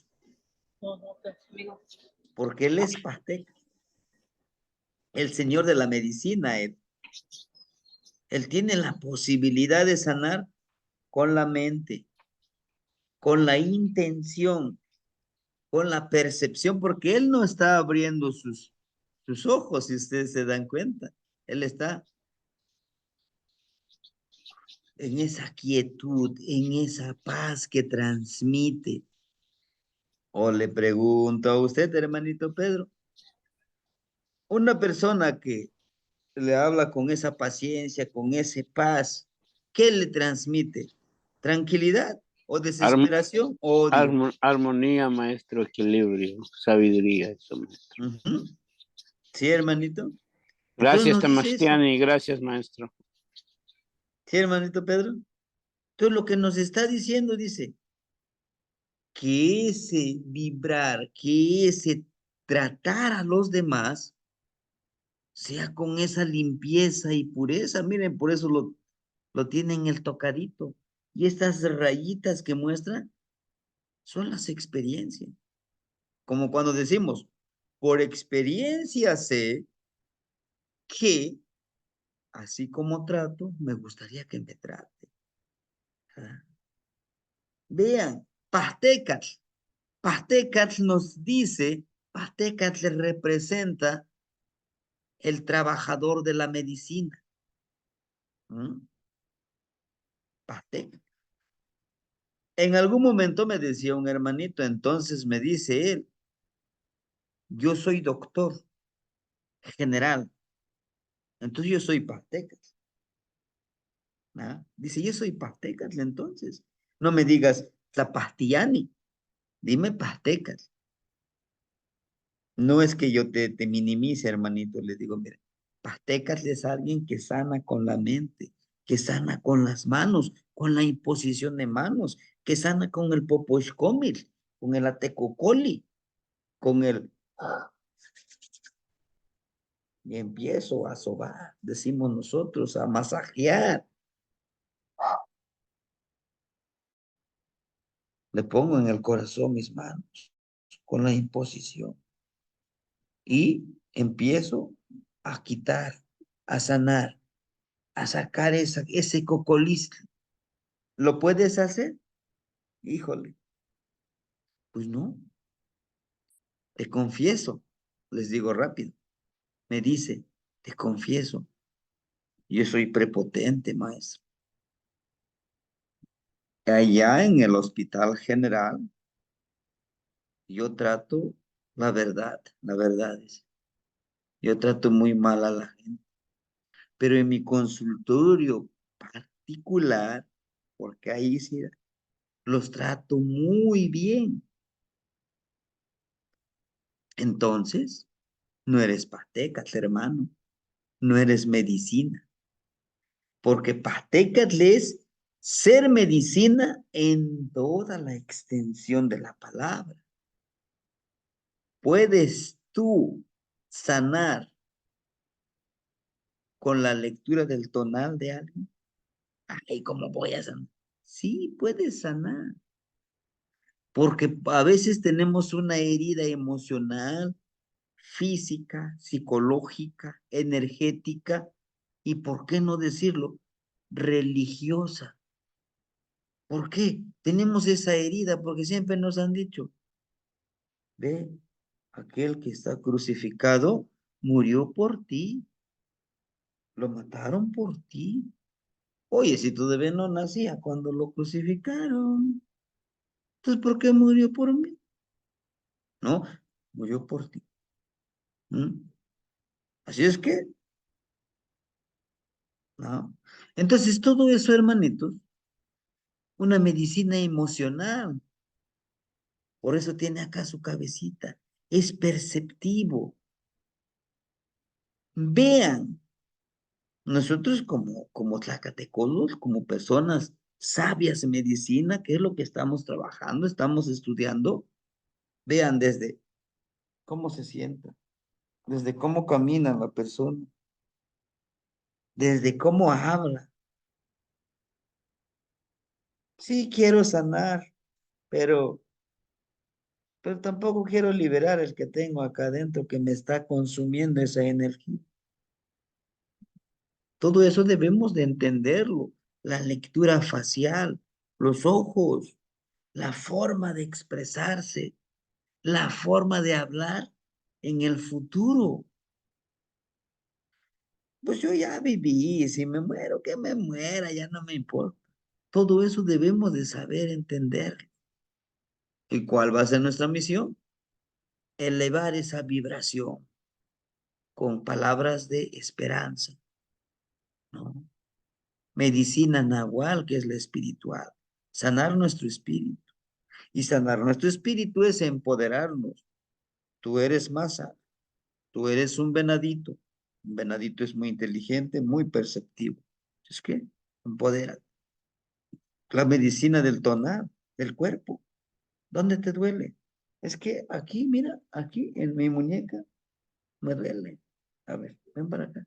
Speaker 1: porque él es Pasteca, el señor de la medicina, él tiene la posibilidad de sanar con la mente, con la intención, con la percepción, porque él no está abriendo sus ojos, si ustedes se dan cuenta. Él está en esa quietud, en esa paz que transmite. O le pregunto a usted, hermanito Pedro, Una persona que le habla con esa paciencia, con ese paz, ¿qué le transmite? ¿Tranquilidad o
Speaker 2: Arm-
Speaker 1: desesperación o odio?
Speaker 2: armonía, maestro, equilibrio, sabiduría, eso, maestro.
Speaker 1: Ujú. ¿Sí, hermanito? Entonces
Speaker 2: Gracias,
Speaker 1: nos dice eso.
Speaker 2: Tamastiani, gracias, maestro.
Speaker 1: ¿Sí, hermanito Pedro? Entonces lo que nos está diciendo dice que ese vibrar, que ese tratar a los demás sea con esa limpieza y pureza. Miren, por eso lo tienen el tocadito. Y estas rayitas que muestran son las experiencias. Como cuando decimos, por experiencia sé que así como trato, me gustaría que me trate. ¿Ah? Vean, Pastecatl. Pastecatl nos dice, Pastecatl representa el trabajador de la medicina. ¿Mm? Pastecatl. En algún momento me decía un hermanito, entonces me dice él, yo soy doctor general, entonces yo soy Pastecatl. ¿Ah? Dice, yo soy Pastecatl entonces. No me digas Tlapastiani, dime Pastecatl. No es que yo te minimice, hermanito, le digo, mira, Pastecatl es alguien que sana con la mente, que sana con las manos, con la imposición de manos, que sana con el popochcomil, con el atecocoli, con el... Y empiezo a sobar, decimos nosotros, a masajear. Le pongo en el corazón mis manos, con la imposición. Y empiezo a quitar, a sanar, a sacar ese cocolis. ¿Lo puedes hacer? Híjole, pues no, te confieso, les digo rápido. Me dice, te confieso, yo soy prepotente, maestro. Allá en el hospital general, yo trato la verdad es, yo trato muy mal a la gente, pero en mi consultorio particular, porque ahí sí los trato muy bien. Entonces, no eres patecas, hermano, no eres medicina, porque patecas es ser medicina en toda la extensión de la palabra. ¿Puedes tú sanar con la lectura del tonal de alguien? Ay, ¿cómo voy a sanar? Sí, puedes sanar, porque a veces tenemos una herida emocional, física, psicológica, energética y, ¿por qué no decirlo? Religiosa. ¿Por qué? Tenemos esa herida porque siempre nos han dicho, ve, aquel que está crucificado murió por ti, lo mataron por ti. Oye, si tu bebé no nacía cuando lo crucificaron, entonces ¿por qué murió por mí? No, murió por ti. ¿Mm? Así es que, ¿no? Entonces todo eso, hermanitos, una medicina emocional. Por eso tiene acá su cabecita. Es perceptivo. Vean, nosotros como tlacatecolos, como personas sabias en medicina, ¿qué es lo que estamos trabajando? Estamos estudiando. Vean desde cómo se sienta, desde cómo camina la persona, desde cómo habla. Sí, quiero sanar, pero, pero tampoco quiero liberar el que tengo acá adentro que me está consumiendo esa energía. Todo eso debemos de entenderlo. La lectura facial, los ojos, la forma de expresarse, la forma de hablar en el futuro. Pues yo ya viví, si me muero, que me muera, ya no me importa. Todo eso debemos de saber entender. ¿Y cuál va a ser nuestra misión? Elevar esa vibración con palabras de esperanza, ¿no? Medicina nahual, que es la espiritual, sanar nuestro espíritu. Y sanar nuestro espíritu es empoderarnos. Tú eres masa, tú eres un venadito. Un venadito es muy inteligente, muy perceptivo. Es que empodera. La medicina del tonar, del cuerpo. ¿Dónde te duele? Es que aquí, mira, aquí en mi muñeca me duele. A ver, ven para acá.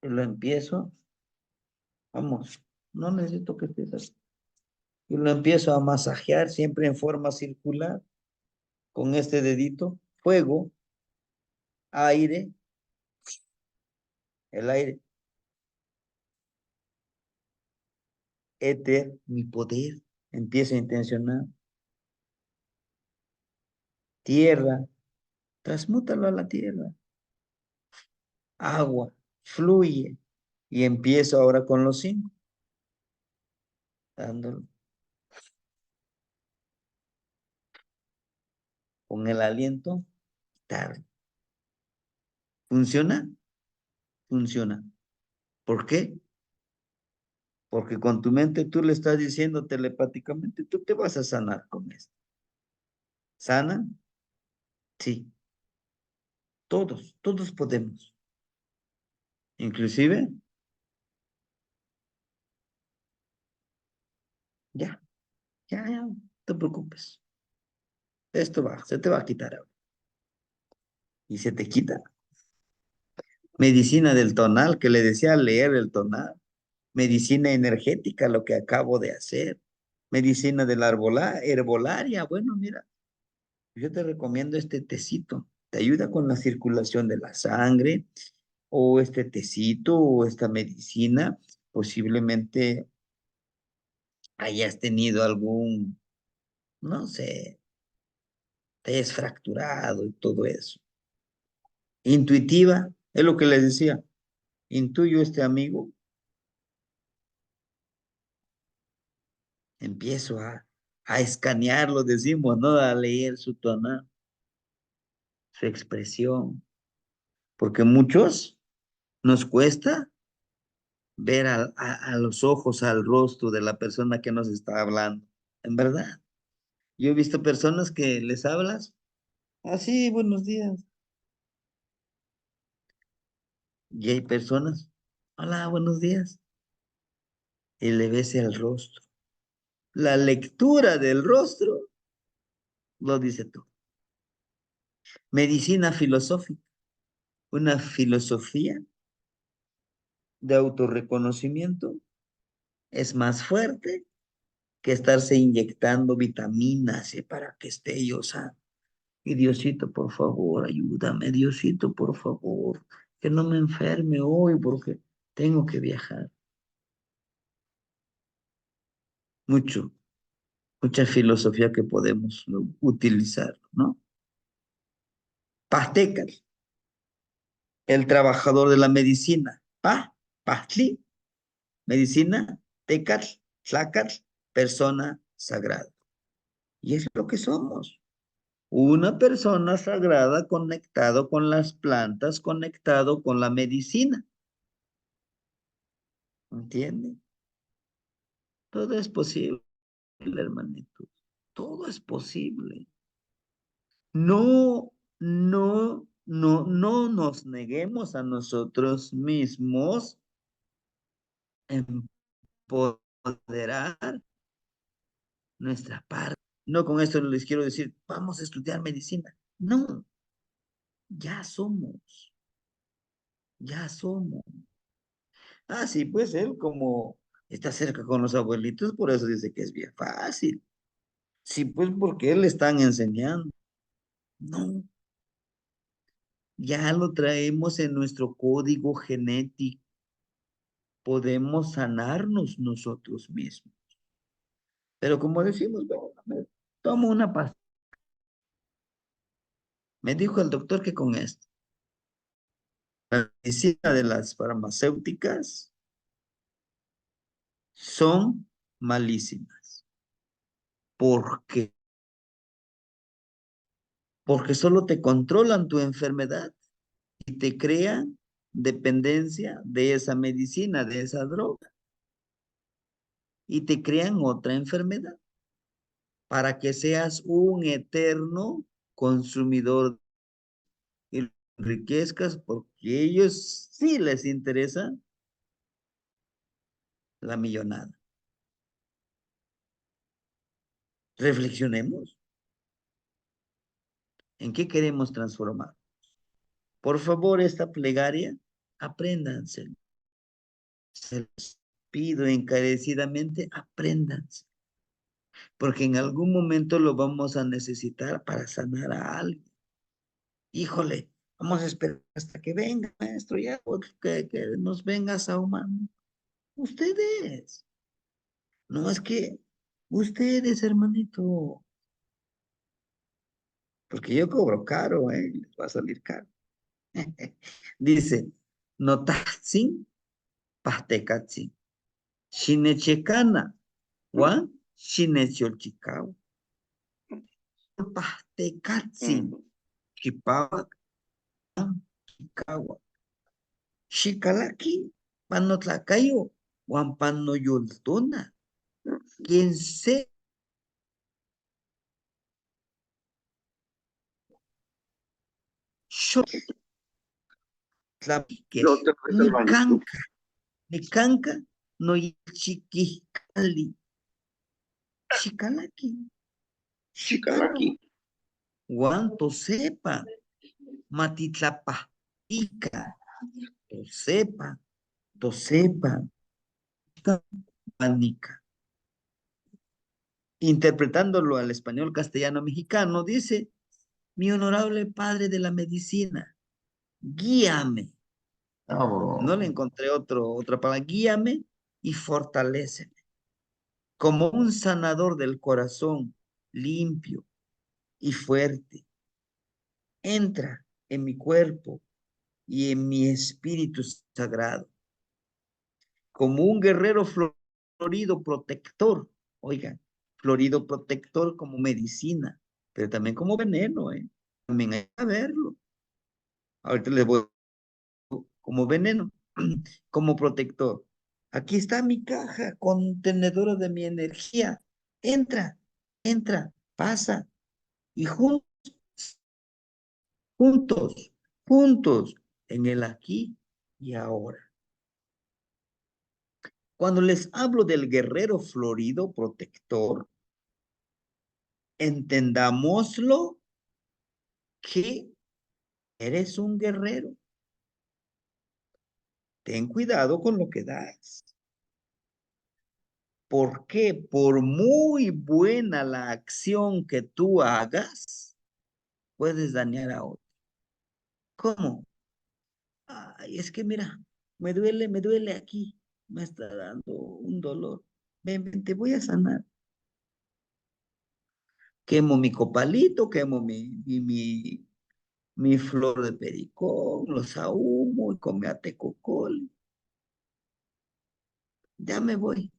Speaker 1: Y lo empiezo. Vamos, no necesito que estés así. Y lo empiezo a masajear siempre en forma circular con este dedito. Fuego, aire, el aire, éter, mi poder. Empiezo a intencionar. Tierra, transmútalo a la tierra. Agua, fluye. Y empiezo ahora con los 5, dándolo. Con el aliento, tarde. ¿Funciona? Funciona. ¿Por qué? Porque con tu mente tú le estás diciendo telepáticamente, tú te vas a sanar con esto. ¿Sana? Sí. Todos podemos. Inclusive, ya, ya, no te preocupes. Esto va, se te va a quitar ahora. Y se te quita. Medicina del tonal, que le decía leer el tonal. Medicina energética, lo que acabo de hacer. Medicina de la herbolaria. Bueno, mira, yo te recomiendo este tecito. Te ayuda con la circulación de la sangre, o este tecito, o esta medicina. Posiblemente hayas tenido algún, no sé, te hayas fracturado y todo eso. Intuitiva, es lo que les decía. Intuyo este amigo, empiezo a escanearlo, decimos, ¿no? A leer su tono, su expresión, porque muchos nos cuesta ver a los ojos, al rostro de la persona que nos está hablando. En verdad, yo he visto personas que les hablas, así, buenos días, y hay personas, hola, buenos días, y le ves el rostro. La lectura del rostro lo dice todo. Medicina filosófica, una filosofía de autorreconocimiento es más fuerte que estarse inyectando vitaminas para que esté yo sano. Y Diosito, por favor, ayúdame, Diosito, por favor, que no me enferme hoy porque tengo que viajar. Mucho, mucha filosofía que podemos utilizar, ¿no? Pastecas, el trabajador de la medicina. Pastli, medicina, tecat, tlacat, persona sagrada. Y es lo que somos. Una persona sagrada conectado con las plantas, conectado con la medicina. ¿Entiende? Todo es posible, hermanito. Todo es posible. No nos neguemos a nosotros mismos empoderar nuestra parte. No con esto les quiero decir, vamos a estudiar medicina. No, ya somos, ya somos. Ah, sí, pues él como está cerca con los abuelitos, por eso dice que es bien fácil. Sí, pues porque él le están enseñando. No, ya lo traemos en nuestro código genético. Podemos sanarnos nosotros mismos. Pero como decimos, bueno, tomo una pasta. Me dijo el doctor que con esto, la medicina de las farmacéuticas son malísimas. ¿Por qué? porque solo te controlan tu enfermedad y te crean dependencia de esa medicina, de esa droga, y te crean otra enfermedad para que seas un eterno consumidor y enriquezcas porque ellos sí les interesa la millonada. Reflexionemos. ¿En qué queremos transformar? Por favor, esta plegaria, apréndanse. Se los pido encarecidamente, apréndanse. Porque en algún momento lo vamos a necesitar para sanar a alguien. Híjole, vamos a esperar hasta que venga, maestro, ya, que nos vengas a humano. Ustedes. No es que ustedes, hermanito. Porque yo cobro caro, les va a salir caro. Dice, notatsin, pastekatsin. Shinechekana, Juan, Shinecholchicao. Pastekatsin, Chipawak, Chikawa. Shikalaki, Panotlacayo, Juan Panoyoltona. Quien se yo tlapique, ni canca, no chiquicali, chicalaki, chicalaki, guanto sepa, matitlapa, ica, to sepa, pánica. Interpretándolo al español castellano mexicano, dice, mi honorable padre de la medicina, guíame. No le encontré otra palabra, guíame y fortaléceme. Como un sanador del corazón, limpio y fuerte. Entra en mi cuerpo y en mi espíritu sagrado. Como un guerrero florido protector. Oigan, florido protector como medicina, pero también como veneno, También hay que verlo. Ahorita les voy como veneno, como protector. Aquí está mi caja contenedora de mi energía. Entra, pasa. Y juntos, en el aquí y ahora. Cuando les hablo del guerrero florido protector, entendámoslo que eres un guerrero. Ten cuidado con lo que das. ¿Por qué? Por muy buena la acción que tú hagas, puedes dañar a otro. ¿Cómo? Ay, es que mira, me duele aquí, me está dando un dolor. Ven, te voy a sanar. Quemo mi copalito, quemo mi flor de pericón, los ahumo y come atecocol. Ya me voy.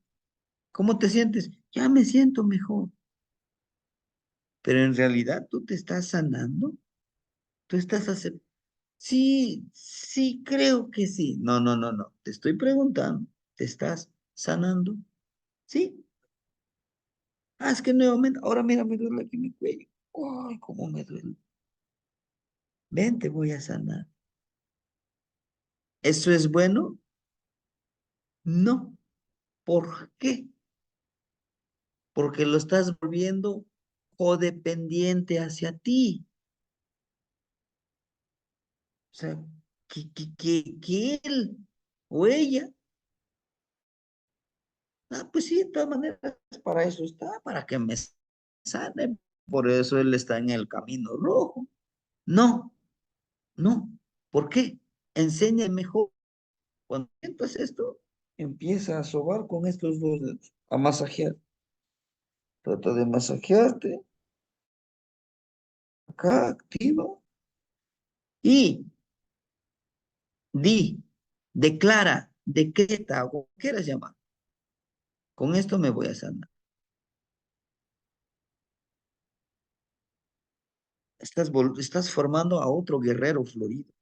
Speaker 1: ¿Cómo te sientes? Ya me siento mejor. Pero en realidad tú te estás sanando. Tú estás aceptando. Sí, creo que sí. No. Te estoy preguntando. ¿Te estás sanando? Sí. Es que nuevamente, ahora mira, me duele aquí mi cuello. Ay, cómo me duele. Ven, te voy a sanar. ¿Eso es bueno? No. ¿Por qué? Porque lo estás volviendo codependiente hacia ti. O sea, que él o ella, pues sí, de todas maneras, para eso está, para que me sane. Por eso él está en el camino rojo. No, no. ¿Por qué? Enseña mejor. Cuando sientas esto, empieza a sobar con estos dos dedos, a masajear. Trata de masajearte. Acá activa. Y declara, decreta, o como quieras llamar. Con esto me voy a sanar. estás formando a otro guerrero florido,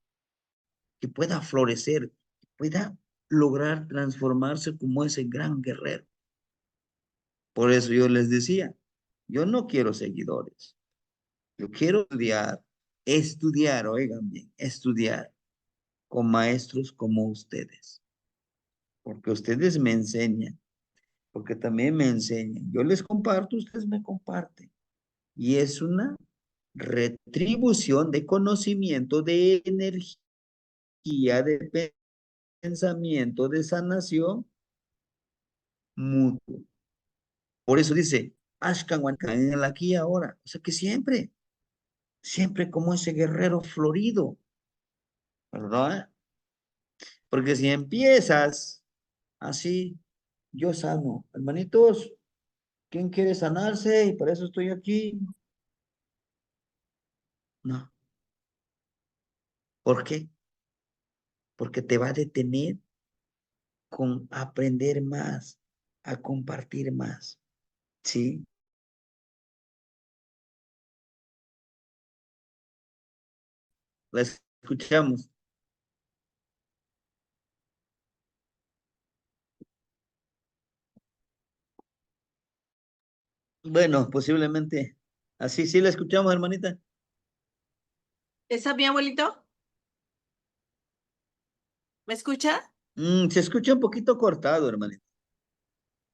Speaker 1: que pueda florecer, que pueda lograr transformarse como ese gran guerrero. Por eso yo les decía, yo no quiero seguidores, yo quiero estudiar, oigan bien, estudiar con maestros como ustedes, porque ustedes me enseñan, porque también me enseñan. Yo les comparto, ustedes me comparten. Y es una retribución de conocimiento, de energía, de pensamiento, de sanación mutuo. Por eso dice, Ashkan Wankan, en el aquí y ahora. O sea que siempre, siempre como ese guerrero florido, ¿verdad? Porque si empiezas así, yo sano, hermanitos, ¿quién quiere sanarse? Y para eso estoy aquí. No. ¿Por qué? Porque te va a detener con aprender más, a compartir más. ¿Sí? La escuchamos. Bueno, posiblemente. Así sí la escuchamos, hermanita.
Speaker 4: ¿Está bien, abuelito? ¿Me escucha?
Speaker 1: Se escucha un poquito cortado, hermanita.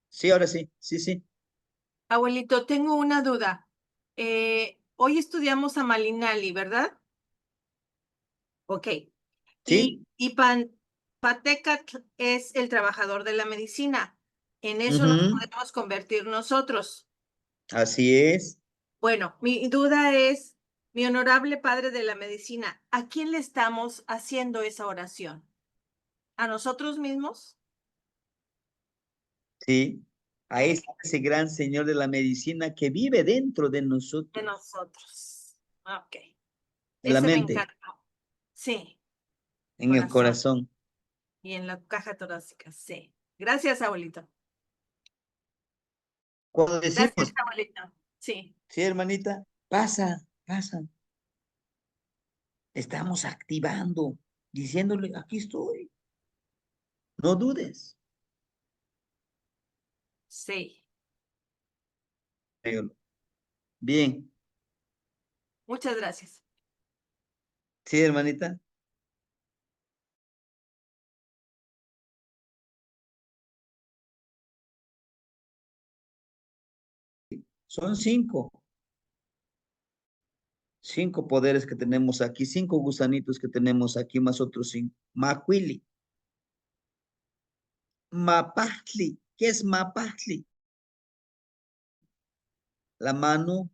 Speaker 1: Sí, ahora sí, sí, sí.
Speaker 4: Abuelito, tengo una duda. Hoy estudiamos a Malinali, ¿verdad? Ok.
Speaker 1: Sí.
Speaker 4: Patecatl es el trabajador de la medicina. En eso nos
Speaker 1: Ujú,
Speaker 4: podemos convertir nosotros.
Speaker 1: así es.
Speaker 4: Bueno, mi duda es, mi honorable padre de la medicina, ¿a quién le estamos haciendo esa oración? ¿A nosotros mismos?
Speaker 1: Sí. A ese gran señor de la medicina que vive dentro de
Speaker 4: De
Speaker 1: nosotros,
Speaker 4: nosotros. Ok.
Speaker 1: en la
Speaker 4: Ese me
Speaker 1: mente,
Speaker 4: encantó. Sí,
Speaker 1: en el
Speaker 4: corazón.
Speaker 1: corazón.
Speaker 4: Y en la caja torácica, sí. Gracias, abuelito.
Speaker 1: Cuando
Speaker 4: Gracias,
Speaker 1: decimos,
Speaker 4: abuelito. Sí.
Speaker 1: sí, hermanita, pasa, pasa. Estamos activando, diciéndole, aquí estoy. No dudes.
Speaker 4: Sí.
Speaker 1: Bien,
Speaker 4: Muchas gracias.
Speaker 1: sí, hermanita. Son cinco poderes que tenemos aquí, cinco gusanitos que tenemos aquí, más otros cinco. Macuili, Mapatli, ¿qué es Mapatli? La mano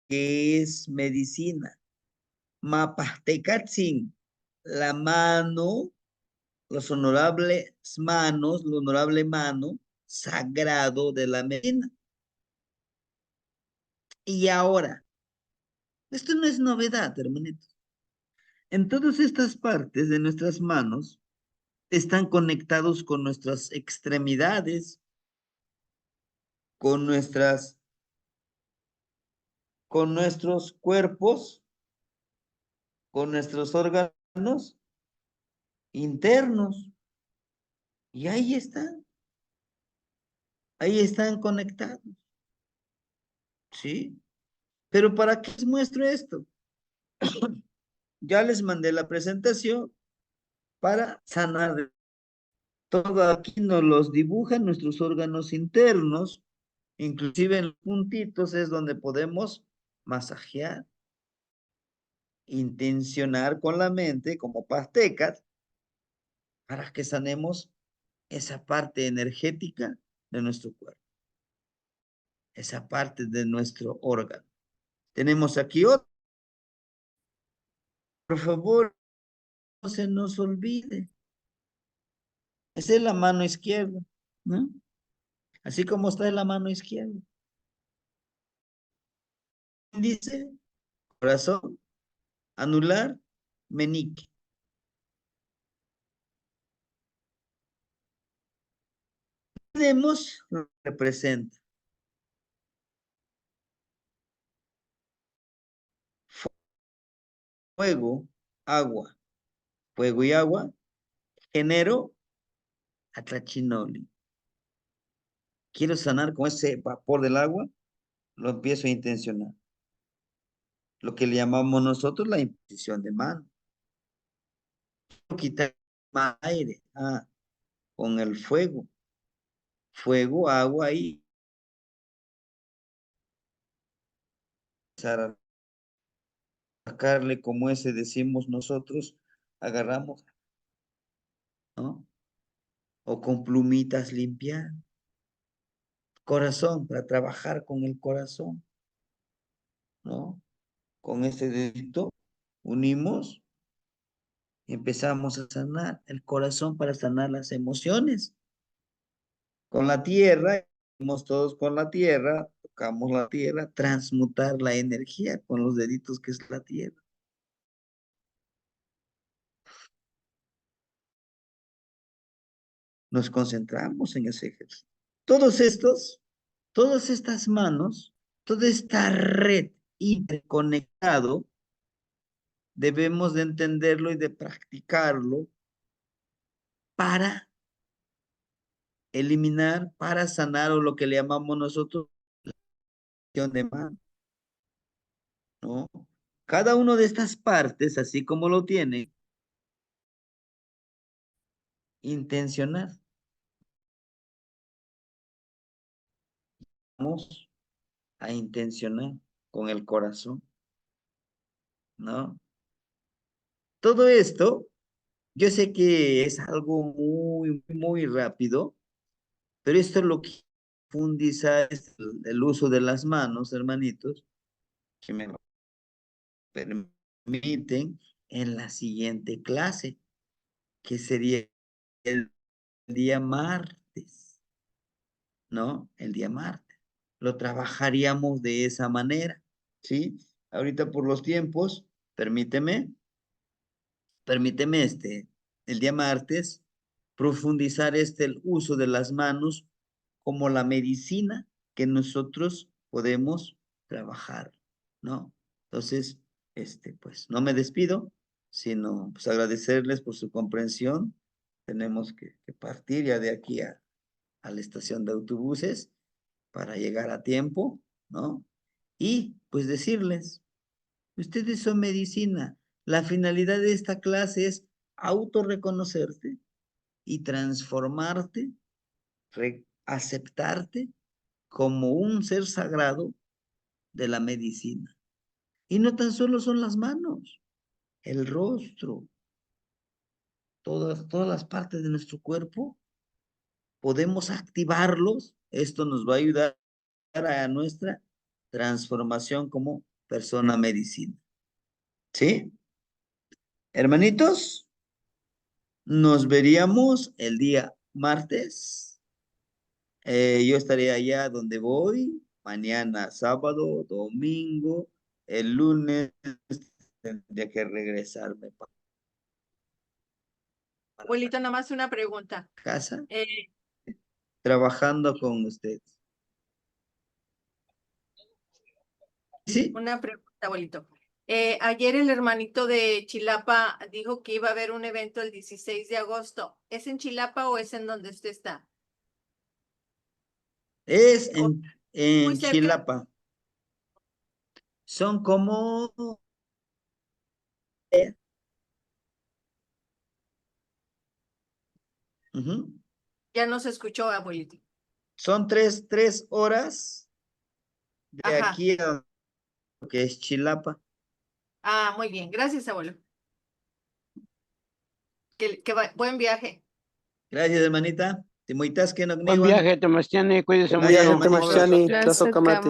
Speaker 1: que es medicina. Mapahtecatzin, la mano, los honorables manos, la honorable mano sagrado de la medicina. Y ahora, esto no es novedad, hermanitos. En todas estas partes de nuestras manos están conectados con nuestras extremidades, con con nuestros cuerpos, con nuestros órganos internos. Y ahí están conectados, ¿sí? Pero ¿para qué les muestro esto? Ya les mandé la presentación para sanar. Todo aquí nos los dibujan nuestros órganos internos, inclusive en los puntitos es donde podemos masajear, intencionar con la mente como pastecas para que sanemos esa parte energética de nuestro cuerpo, esa parte de nuestro órgano. Tenemos aquí otro, por favor, no se nos olvide. Esa es la mano izquierda, ¿no? Así como está en la mano izquierda. Dice corazón, anular, meñique. Tenemos, representa fuego, agua, fuego y agua, genero atrachinoli. Quiero sanar con ese vapor del agua, lo empiezo a intencionar. Lo que le llamamos nosotros la imposición de mano. Quitar más aire con el fuego. Fuego, agua y empezar a sacarle como ese decimos nosotros, agarramos, ¿no? O con plumitas limpiar. Corazón, para trabajar con el corazón, ¿no? Con ese dedito unimos y empezamos a sanar el corazón para sanar las emociones. Con la tierra, vamos todos con la tierra, tocamos la tierra, transmutar la energía con los deditos que es la tierra. Nos concentramos en ese ejercicio. Todas estas manos, toda esta red interconectado, debemos de entenderlo y de practicarlo para eliminar, para sanar o lo que le llamamos nosotros la de mano, ¿no? Cada una de estas partes, así como lo tiene, intencionar. Vamos a intencionar con el corazón, ¿no? Todo esto, yo sé que es algo muy rápido, pero esto es lo que profundiza es el uso de las manos, hermanitos, que me lo permiten en la siguiente clase, que sería el día martes, ¿no? El día martes. Lo trabajaríamos de esa manera, ¿sí? Ahorita por los tiempos, permíteme el día martes, profundizar el uso de las manos como la medicina que nosotros podemos trabajar, ¿no? Entonces, pues no me despido, sino pues agradecerles por su comprensión. Tenemos que partir ya de aquí a la estación de autobuses para llegar a tiempo, ¿no? Y pues decirles, ustedes son medicina. La finalidad de esta clase es autorreconocerte y transformarte, aceptarte como un ser sagrado de la medicina. Y no tan solo son las manos, el rostro, todas las partes de nuestro cuerpo, podemos activarlos. Esto nos va a ayudar a nuestra transformación como persona medicina. ¿Sí? Hermanitos, nos veríamos el día martes. Yo estaré allá donde voy, mañana sábado, domingo, el lunes tendría que regresarme para
Speaker 4: Abuelito, nada más una pregunta.
Speaker 1: casa, trabajando con ustedes. ¿Sí?
Speaker 4: Una pregunta, abuelito. Ayer el hermanito de Chilapa dijo que iba a haber un evento el 16 de agosto. ¿Es en Chilapa o es en donde usted está?
Speaker 1: Es
Speaker 4: muy
Speaker 1: en
Speaker 4: cerca.
Speaker 1: Chilapa. Son como...
Speaker 4: Ya no se escuchó, abuelito.
Speaker 1: Son tres horas de
Speaker 4: Ajá.
Speaker 1: aquí a lo que es Chilapa.
Speaker 4: Ah, muy bien. Gracias, abuelo. Buen viaje.
Speaker 1: Gracias, hermanita.
Speaker 2: Buen viaje, Tomastiani, cuídese
Speaker 1: Buen
Speaker 2: mucho.
Speaker 1: viaje,
Speaker 5: Gracias, Tomasiani.
Speaker 1: hermanitos.
Speaker 5: Tlazokamati.